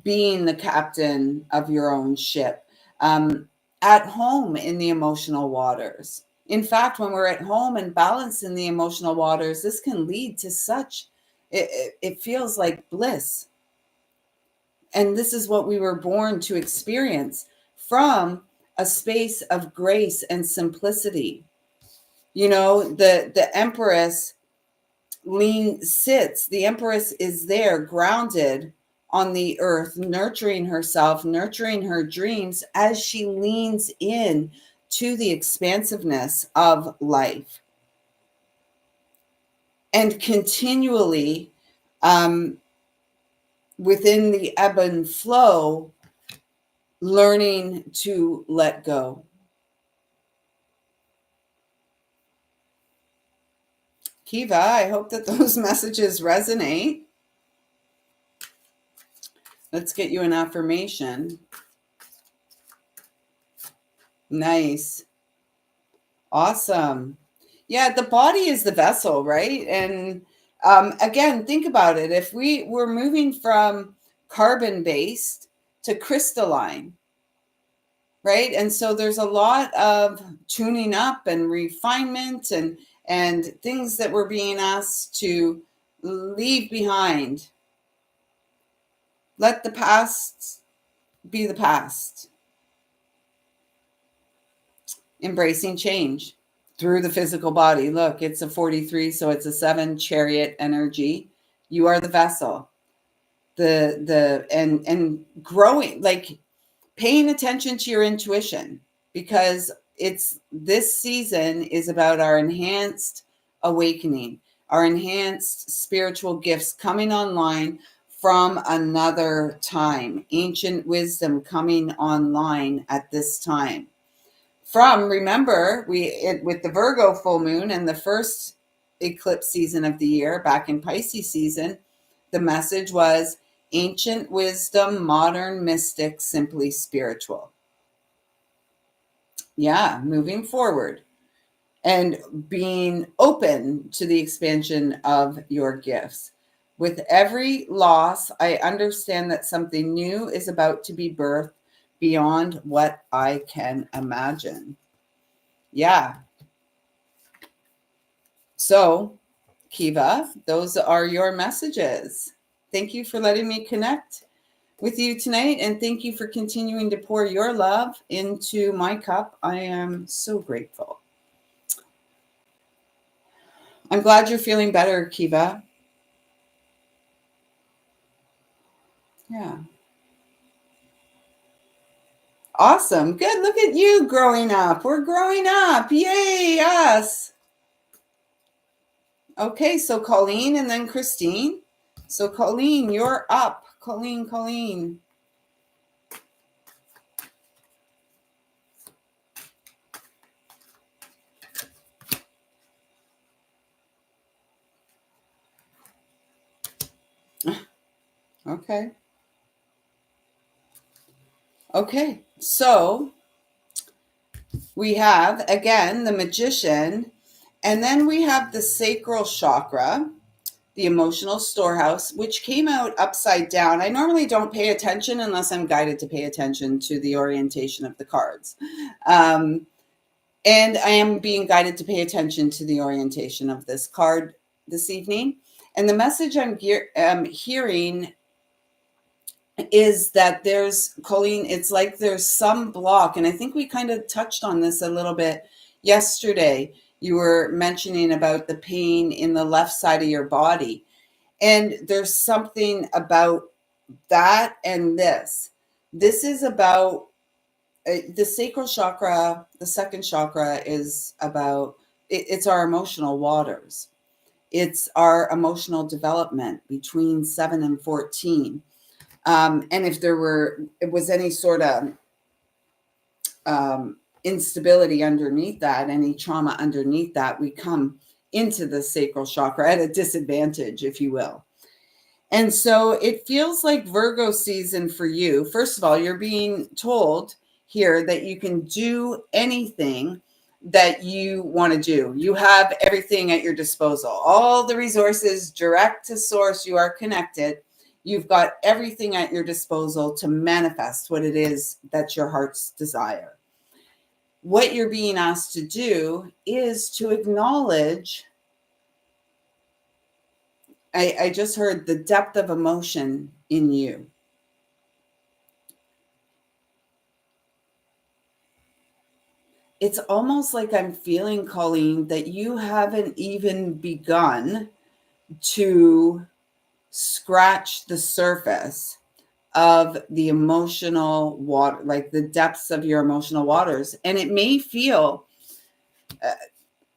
being the captain of your own ship, at home in the emotional waters. In fact, when we're at home and balanced in the emotional waters, this can lead to it feels like bliss. And this is what we were born to experience from a space of grace and simplicity. The Empress the Empress is there grounded on the earth, nurturing herself, nurturing her dreams as she leans in to the expansiveness of life and continually, um, within the ebb and flow, learning to let go. Kiva, I hope that those messages resonate. Let's get you an affirmation. Nice. Awesome. Yeah, the body is the vessel, right? And again, think about it. If we were moving from carbon based to crystalline, right? And so there's a lot of tuning up and refinement and things that we're being asked to leave behind. Let the past be the past. Embracing change through the physical body. Look, it's a 43, so it's a 7 chariot energy. You are the vessel. And growing, like paying attention to your intuition, because this season is about our enhanced awakening, our enhanced spiritual gifts coming online from another time, ancient wisdom coming online at this time. Remember, with the Virgo full moon and the first eclipse season of the year back in Pisces season, the message was ancient wisdom, modern mystic, simply spiritual. Yeah, moving forward and being open to the expansion of your gifts. With every loss, I understand that something new is about to be birthed beyond what I can imagine. Yeah. So, Kiva, those are your messages. Thank you for letting me connect with you tonight, and thank you for continuing to pour your love into my cup. I am so grateful. I'm glad you're feeling better, Kiva. Yeah. Awesome. Good. Look at you growing up. We're growing up. Yay, us. Okay, so Colleen and then Christine. So Colleen, you're up. Colleen. Okay. Okay, so we have again the Magician, and then we have the sacral chakra, the emotional storehouse, which came out upside down. I normally don't pay attention unless I'm guided to pay attention to the orientation of the cards. Um, and I am being guided to pay attention to the orientation of this card this evening. And the message I'm hearing is that there's, Colleen, it's like there's some block. And I think we kind of touched on this a little bit yesterday. You were mentioning about the pain in the left side of your body. And there's something about that and this. This is about the sacral chakra. The second chakra is about it's our emotional waters. It's our emotional development between 7 and 14. And if it was any sort of instability underneath that, any trauma underneath that, we come into the sacral chakra at a disadvantage, if you will. And so it feels like Virgo season for you. First of all, you're being told here that you can do anything that you want to do. You have everything at your disposal, all the resources direct to source. You are connected. You've got everything at your disposal to manifest what it is that's your heart's desire. What you're being asked to do is to acknowledge. I just heard the depth of emotion in you. It's almost like I'm feeling, Colleen, that you haven't even begun to scratch the surface of the emotional water, like the depths of your emotional waters. And it may feel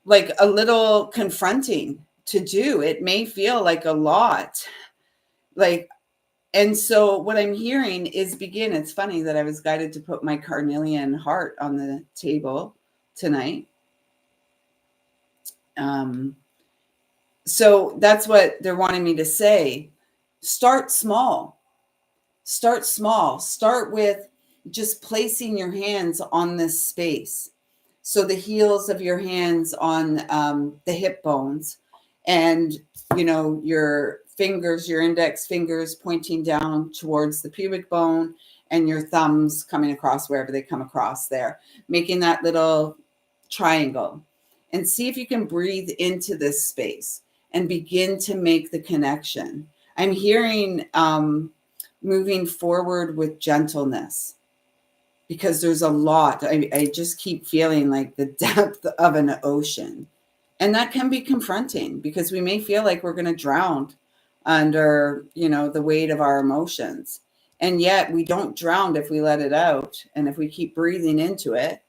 like a little confronting to do. It may feel like a lot. Like, and so what I'm hearing is begin. It's funny that I was guided to put my carnelian heart on the table tonight. So that's what they're wanting me to say. Start small. Start small. Start with just placing your hands on this space. So the heels of your hands on the hip bones, and your fingers, your index fingers pointing down towards the pubic bone, and your thumbs coming across wherever they come across there, making that little triangle. And see if you can breathe into this space and begin to make the connection. I'm hearing moving forward with gentleness, because there's a lot. I just keep feeling like the depth of an ocean. And that can be confronting because we may feel like we're going to drown under, the weight of our emotions. And yet we don't drown if we let it out. And if we keep breathing into it,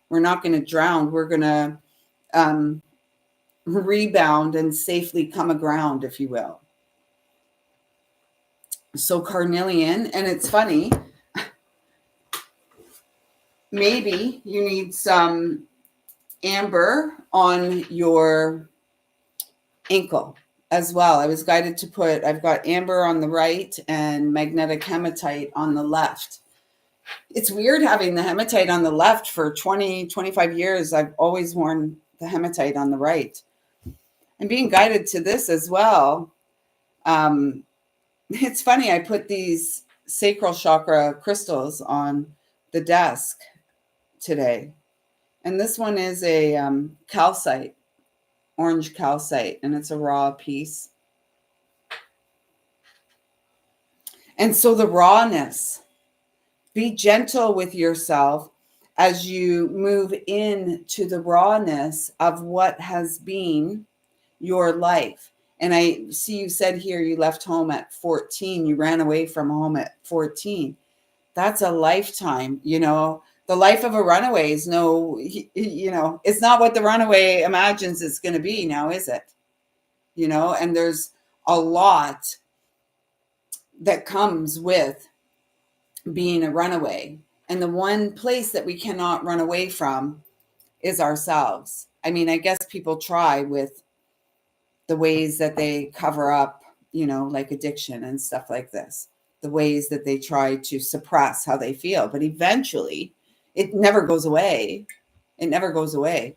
we're not going to drown. We're going to rebound and safely come aground, if you will. So carnelian, and it's funny, maybe you need some amber on your ankle as well. I was guided to I've got amber on the right and magnetic hematite on the left. It's weird having the hematite on the left. For 20, 25 years, I've always worn the hematite on the right. I'm being guided to this as well. It's funny, I put these sacral chakra crystals on the desk today. And this one is a calcite, orange calcite, and it's a raw piece. And so the rawness, be gentle with yourself as you move into the rawness of what has been your life. And I see you said here you left home at 14. You ran away from home at 14. That's a lifetime. The life of a runaway is it's not what the runaway imagines it's going to be now, is it? And there's a lot that comes with being a runaway. And the one place that we cannot run away from is ourselves. I mean, I guess people try with the ways that they cover up, like addiction and stuff like this. the ways that they try to suppress how they feel. But eventually, it never goes away. It never goes away.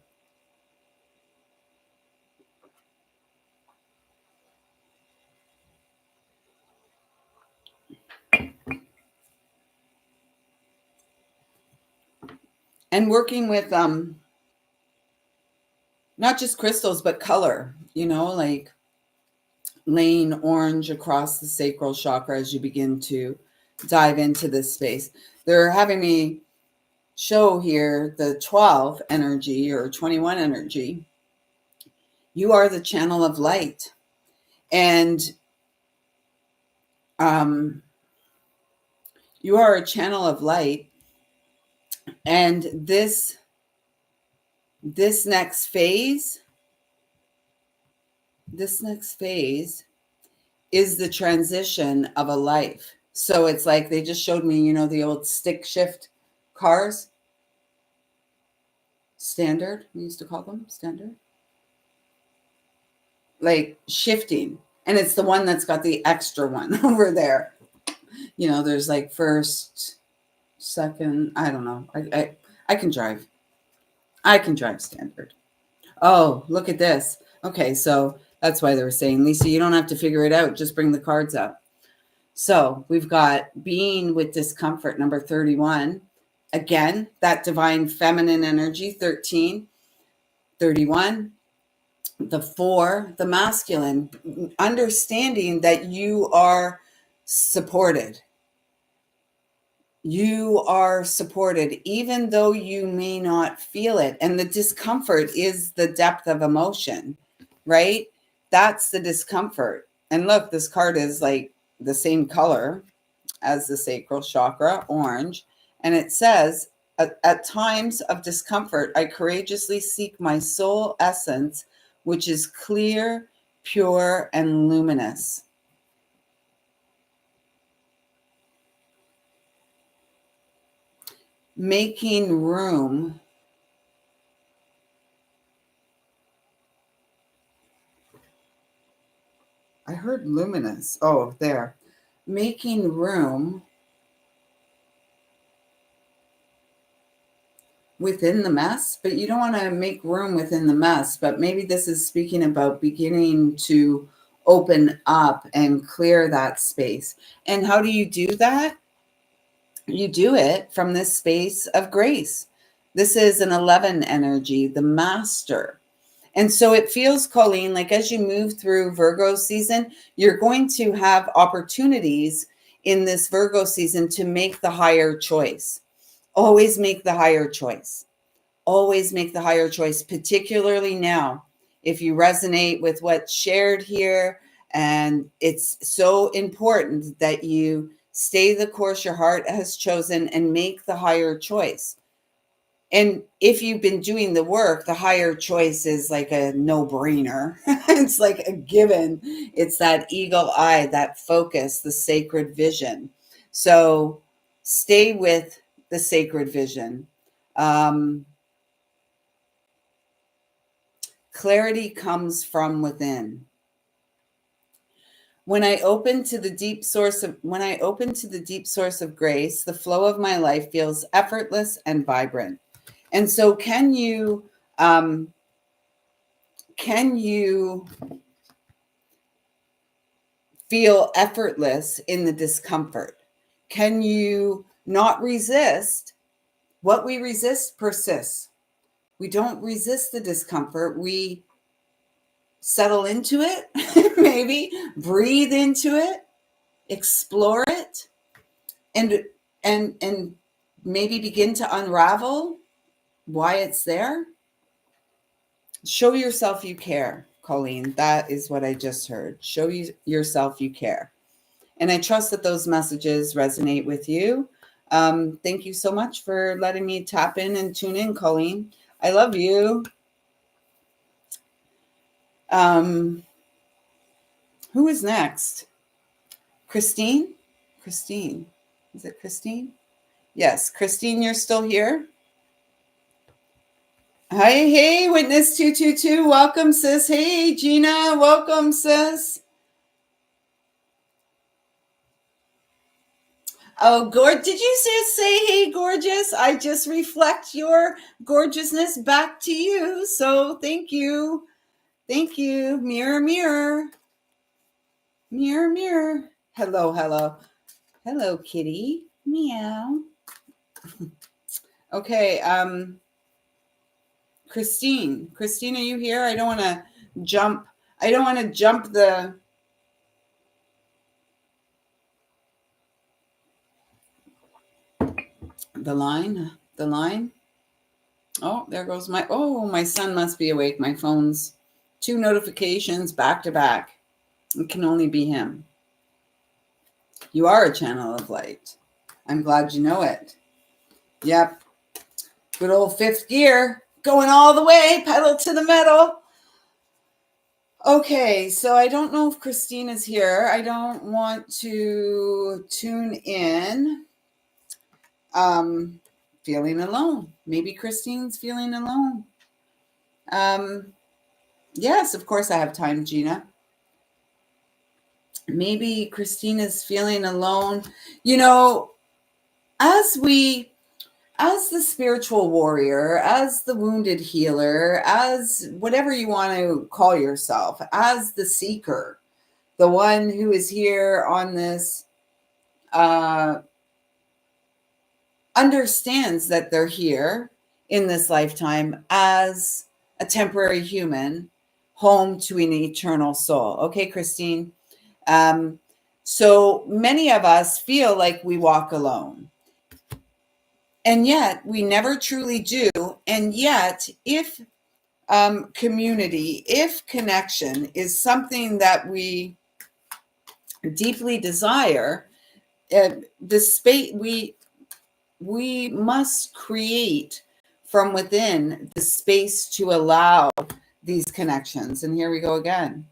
And working with not just crystals, but color, like laying orange across the sacral chakra as you begin to dive into this space. They're having me show here the 12 energy or 21 energy. You are the channel of light. And you are a channel of light. And this next phase is the transition of a life. So it's like they just showed me, the old stick shift cars. Standard, we used to call them standard. Like shifting. And it's the one that's got the extra one over there. There's like first, second, I don't know. I can drive. I can drive standard. Oh, look at this. Okay, so that's why they were saying, Lisa, you don't have to figure it out. Just bring the cards up. So we've got being with discomfort, number 31. Again, that divine feminine energy, 13, 31. The 4, the masculine, understanding that you are supported. You are supported, even though you may not feel it. And the discomfort is the depth of emotion, right? That's the discomfort. And look, this card is like the same color as the sacral chakra, orange. And it says, at times of discomfort, I courageously seek my soul essence, which is clear, pure, and luminous. Making room. I heard luminous. Oh, there. Making room within the mess, but you don't want to make room within the mess. But maybe this is speaking about beginning to open up and clear that space. And how do you do that? You do it from this space of grace. This is an 11 energy, the master. And so it feels, Colleen, like as you move through Virgo season, you're going to have opportunities in this Virgo season to make the higher choice. Always make the higher choice. Always make the higher choice, particularly now. If you resonate with what's shared here, and it's so important that you stay the course your heart has chosen and make the higher choice. And if you've been doing the work, the higher choice is like a no-brainer. It's like a given. It's that eagle eye, that focus, the sacred vision. So stay with the sacred vision. Clarity comes from within. When I open to the deep source of grace, the flow of my life feels effortless and vibrant. And so can you feel effortless in the discomfort? Can you not resist? What we resist persists. We don't resist the discomfort. We settle into it, maybe breathe into it, explore it, and maybe begin to unravel why it's there. Show yourself you care, Colleen. That is what I just heard. Show yourself you care. And I trust that those messages resonate with you. Thank you so much for letting me tap in and tune in, Colleen. I love you. Who is next? Christine? Christine. Is it Christine? Yes. Christine, you're still here? Hi, hey, Witness 222. Welcome, sis. Hey, Gina. Welcome, sis. Oh, did you say, hey, gorgeous? I just reflect your gorgeousness back to you. So thank you. Thank you. Mirror, mirror, mirror, mirror. Hello, hello. Hello, kitty. Meow. Okay, Christine. Christine, are you here? I don't want to jump. I don't want to jump the line. The line. Oh, there goes my son must be awake. My phone's 2 notifications back to back. It can only be him. You are a channel of light. I'm glad you know it. Yep. Good old fifth gear. Going all the way, pedal to the metal. Okay, so I don't know if Christina's here. I don't want to tune in. Feeling alone. Maybe Christine's feeling alone. Yes, of course I have time, Gina. Maybe Christina's feeling alone. You know, as the spiritual warrior, as the wounded healer, as whatever you want to call yourself, as the seeker, the one who is here on this, understands that they're here in this lifetime as a temporary human, home to an eternal soul. Okay, Christine. So many of us feel like we walk alone. And yet we never truly do. And yet, if community, if connection is something that we deeply desire, the space we must create from within the space to allow these connections. And here we go again.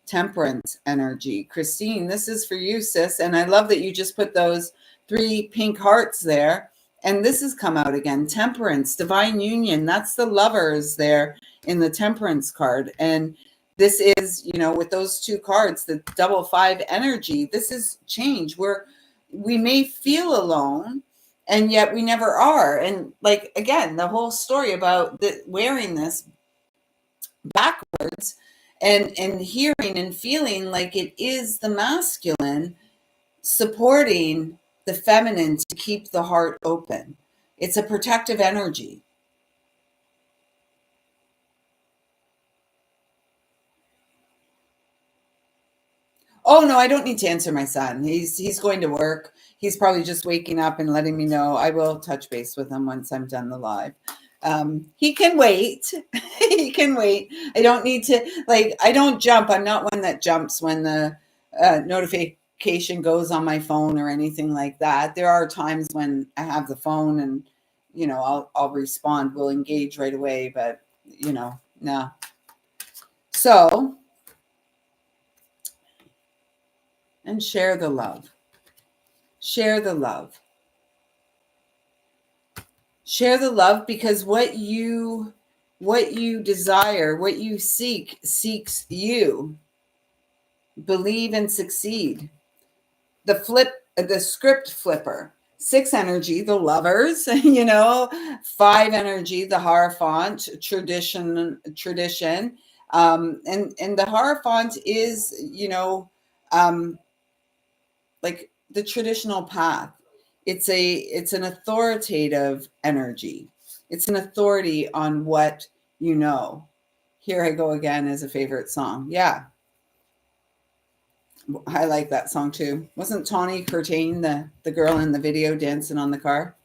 Temperance energy. Christine, this is for you, sis. And I love that you just put those 3 pink hearts there. And this has come out again. Temperance, divine union. That's the lovers there in the temperance card. And this is, with those 2 cards, the double 5 energy, this is change where we may feel alone and yet we never are. And like, again, the whole story about wearing this backwards and hearing and feeling like it is the masculine supporting the feminine to keep the heart open. It's a protective energy. Oh no, I don't need to answer my son. He's going to work. He's probably just waking up and letting me know. I will touch base with him once I'm done the live. He can wait. He can wait. I don't need to, I don't jump. I'm not one that jumps when the notification goes on my phone or anything like that. There are times when I have the phone and, I'll respond. We'll engage right away, but, no. So, and share the love. Share the love. Share the love, because what you desire, what you seeks you. Believe and succeed. The script flipper. 6 energy, the lovers, 5 energy, the Hierophant, tradition. And the Hierophant is, like the traditional path. It's an authoritative energy. It's an authority on what you know. Here I Go Again is a favorite song. Yeah. I like that song too. Wasn't Tawny Curtain the girl in the video dancing on the car?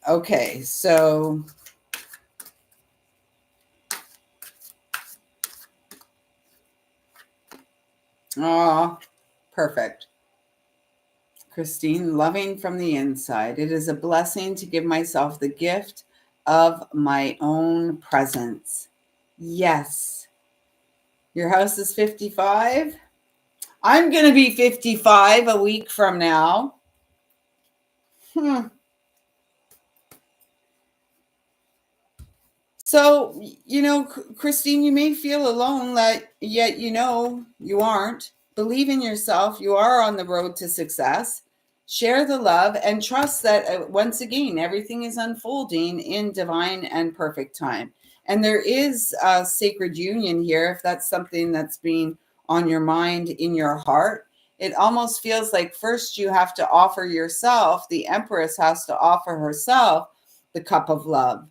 Okay, so oh, perfect. Christine, loving from the inside. It is a blessing to give myself the gift of my own presence. Yes. Your house is 55? I'm going to be 55 a week from now. So, Christine, you may feel alone, yet you aren't. believe in yourself. You are on the road to success. Share the love and trust that once again, everything is unfolding in divine and perfect time. And there is a sacred union here. If that's something that's being on your mind, in your heart, it almost feels like first you have to offer yourself, the Empress has to offer herself the cup of love.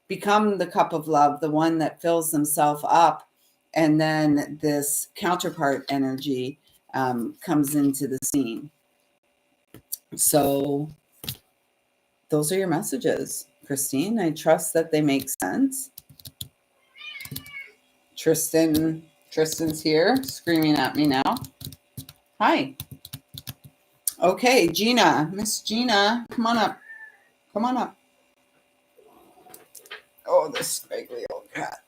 Become the cup of love, the one that fills themselves up. And then this counterpart energy comes into the scene. So those are your messages, Christine. I trust that they make sense. Tristan's here screaming at me now. Hi. Okay, Gina, Miss Gina, come on up. Come on up. Oh, this scraggly old cat.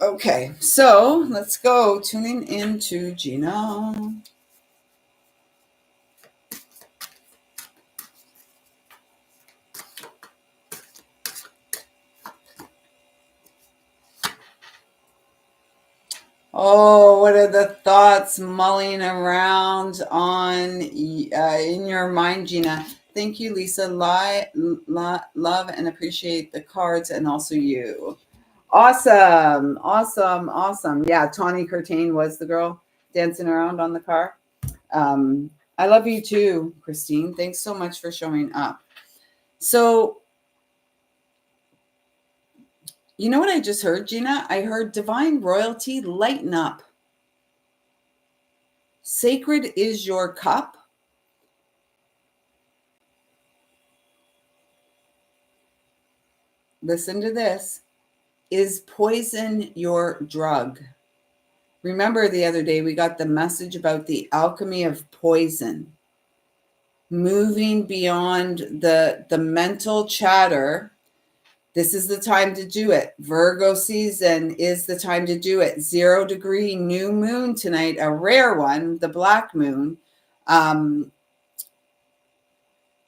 Okay, so let's go tuning into Gina. Oh, what are the thoughts mulling around on in your mind, Gina? Thank you, Lisa. Love and appreciate the cards and also you. Awesome, awesome, awesome. Yeah, Tawny Curtain was the girl dancing around on the car. I love you too, Christine. Thanks so much for showing up. So, you know what I just heard, Gina? I heard divine royalty lighten up. Sacred is your cup. Listen to this. Is poison your drug? Remember the other day we got the message about the alchemy of poison. Moving beyond the mental chatter. This is the time to do it. Virgo season is the time to do it. 0 degree new moon tonight, a rare one, the black moon.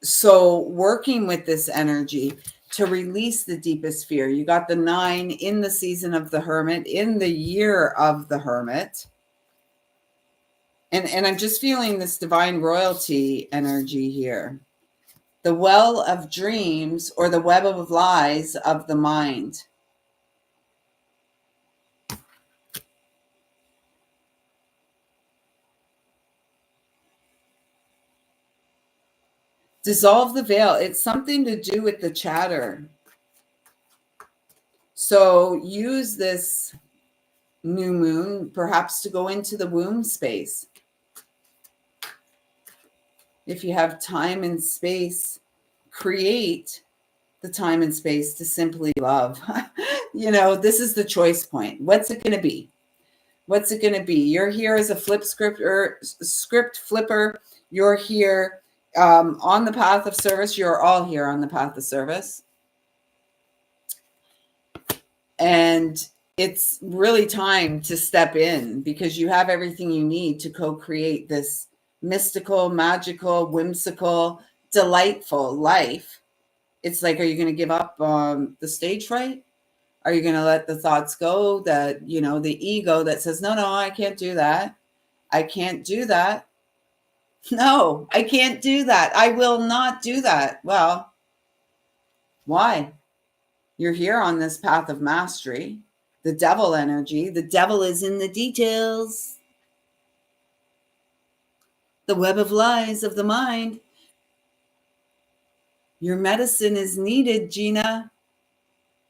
So working with this energy to release the deepest fear. You got the 9 in the season of the Hermit, in the year of the Hermit. And I'm just feeling this divine royalty energy here. The well of dreams or the web of lies of the mind. Dissolve the veil. It's something to do with the chatter. So use this new moon perhaps to go into the womb space. If you have time and space, create the time and space to simply love. This is the choice point. What's it going to be? What's it going to be? You're here as a script flipper. You're here on the path of service. You're all here on the path of service. And it's really time to step in because you have everything you need to co-create this mystical, magical, whimsical, delightful life. It's like, are you going to give up the stage fright? Are you going to let the thoughts go that, the ego that says, no, I can't do that. I can't do that. No, I can't do that. I will not do that. Well, why? You're here on this path of mastery. The devil energy. The devil is in the details. The web of lies of the mind. Your medicine is needed, Gina.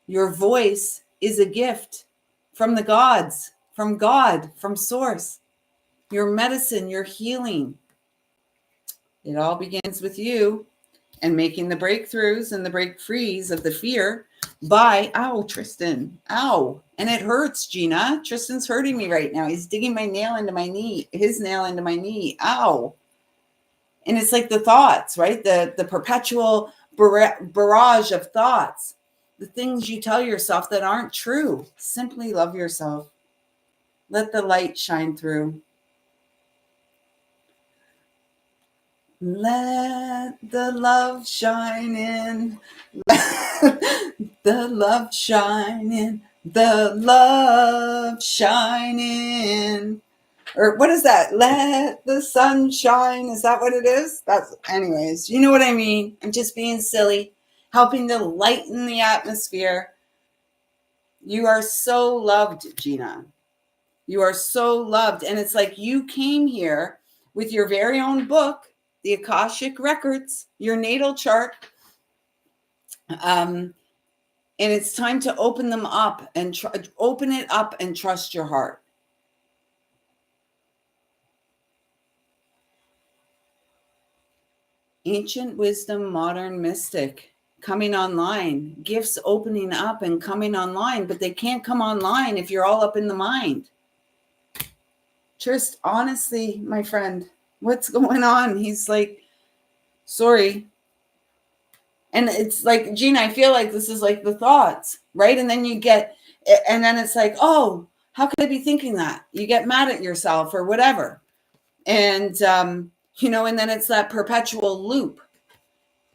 Your voice is a gift from the gods, from God, from source. Your medicine, your healing. It all begins with you and making the breakthroughs and the break frees of the fear by, ow, Tristan, ow. And it hurts, Gina. Tristan's hurting me right now. He's digging my nail into my knee, his nail into my knee. Ow. And it's like the thoughts, right? The perpetual barrage of thoughts, the things you tell yourself that aren't true. Simply love yourself. Let the light shine through. Let the love shine in. The love shine in. The love shine in. Or what is that? Let the sun shine. Is that what it is? That's, anyways, you know what I mean? I'm just being silly, helping to lighten the atmosphere. You are so loved, Gina. You are so loved. And it's like you came here with your very own book, the Akashic Records, your natal chart. And it's time to open them up and open it up and trust your heart. Ancient wisdom, modern mystic coming online, gifts opening up and coming online, but they can't come online if you're all up in the mind. Trist, honestly, my friend, what's going on? He's like, sorry. And it's like, Gina, I feel like this is like the thoughts, right? And then you get, and then it's like, oh, how could I be thinking that? You get mad at yourself or whatever. And, and then it's that perpetual loop.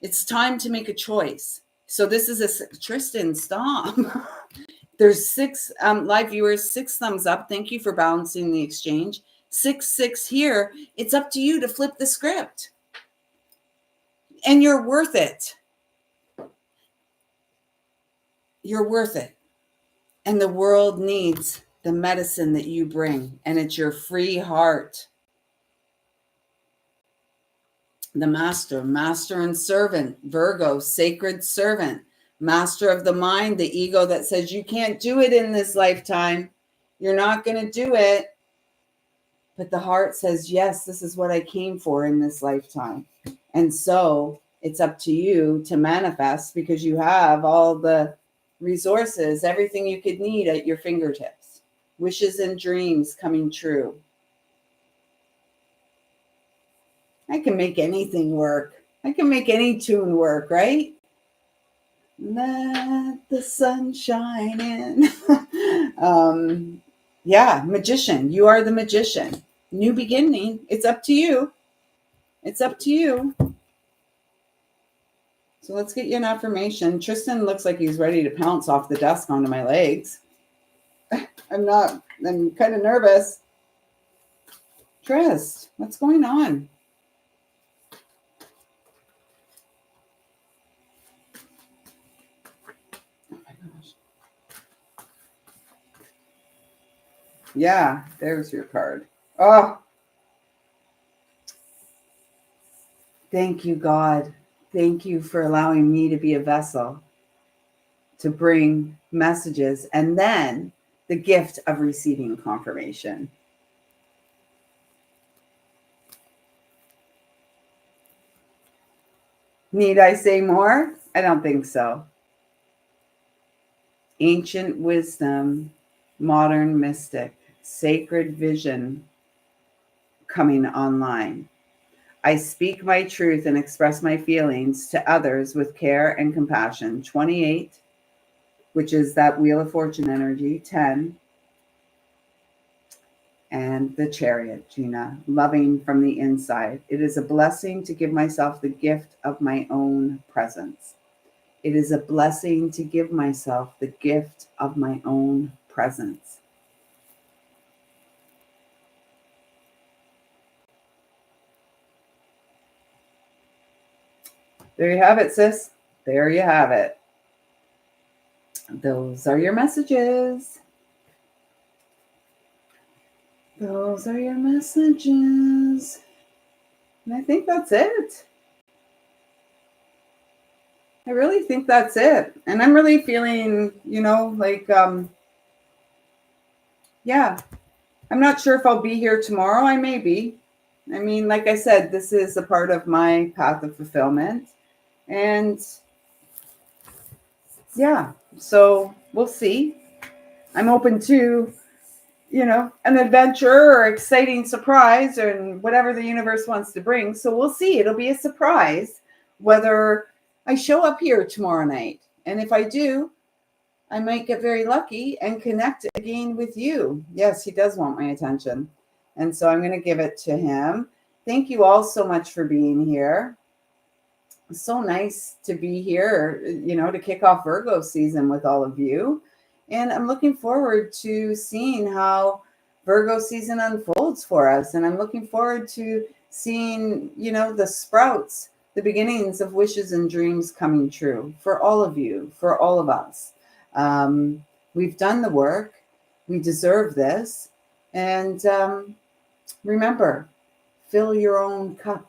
It's time to make a choice. So this is Tristan, stop. There's 6 live viewers, 6 thumbs up. Thank you for balancing the exchange. 6 here. It's up to you to flip the script. And you're worth it. You're worth it. And the world needs the medicine that you bring. And it's your free heart. The master and servant, Virgo, sacred servant, master of the mind, the ego that says you can't do it in this lifetime. You're not going to do it. But the heart says, yes, this is what I came for in this lifetime. And so it's up to you to manifest because you have all the resources, everything you could need at your fingertips. Wishes and dreams coming true. I can make anything work. I can make any tune work, right? Let the sun shine in. Yeah, magician. You are the magician. New beginning. It's up to you. It's up to you. So let's get you an affirmation. Tristan looks like he's ready to pounce off the desk onto my legs. I'm kind of nervous. Trist, what's going on? Oh my gosh. Yeah, there's your card. Oh, thank you, God. Thank you for allowing me to be a vessel to bring messages and then the gift of receiving confirmation. Need I say more? I don't think so. Ancient wisdom, modern mystic, sacred vision coming online. I speak my truth and express my feelings to others with care and compassion. 28, which is that Wheel of Fortune energy. 10, and the Chariot, Gina, loving from the inside. It is a blessing to give myself the gift of my own presence. It is a blessing to give myself the gift of my own presence. There you have it, sis. There you have it. Those are your messages. Those are your messages. And I think that's it. I really think that's it. And I'm really feeling, yeah, I'm not sure if I'll be here tomorrow. I may be. I mean, like I said, this is a part of my path of fulfillment. And yeah, so we'll see. I'm open to, an adventure or exciting surprise and whatever the universe wants to bring. So we'll see. It'll be a surprise whether I show up here tomorrow night. And if I do, I might get very lucky and connect again with you. Yes, he does want my attention. And so I'm going to give it to him. Thank you all so much for being here. It's so nice to be here, to kick off Virgo season with all of you. And I'm looking forward to seeing how Virgo season unfolds for us. And I'm looking forward to seeing, the sprouts, the beginnings of wishes and dreams coming true for all of you, for all of us. We've done the work. We deserve this. And remember, fill your own cup.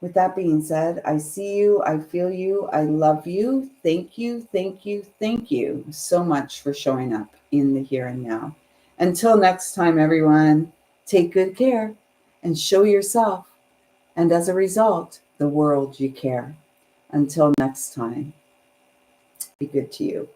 With that being said, I see you, I feel you, I love you. Thank you, thank you, thank you so much for showing up in the here and now. Until next time, everyone, take good care and show yourself, and as a result, the world you care. Until next time, be good to you.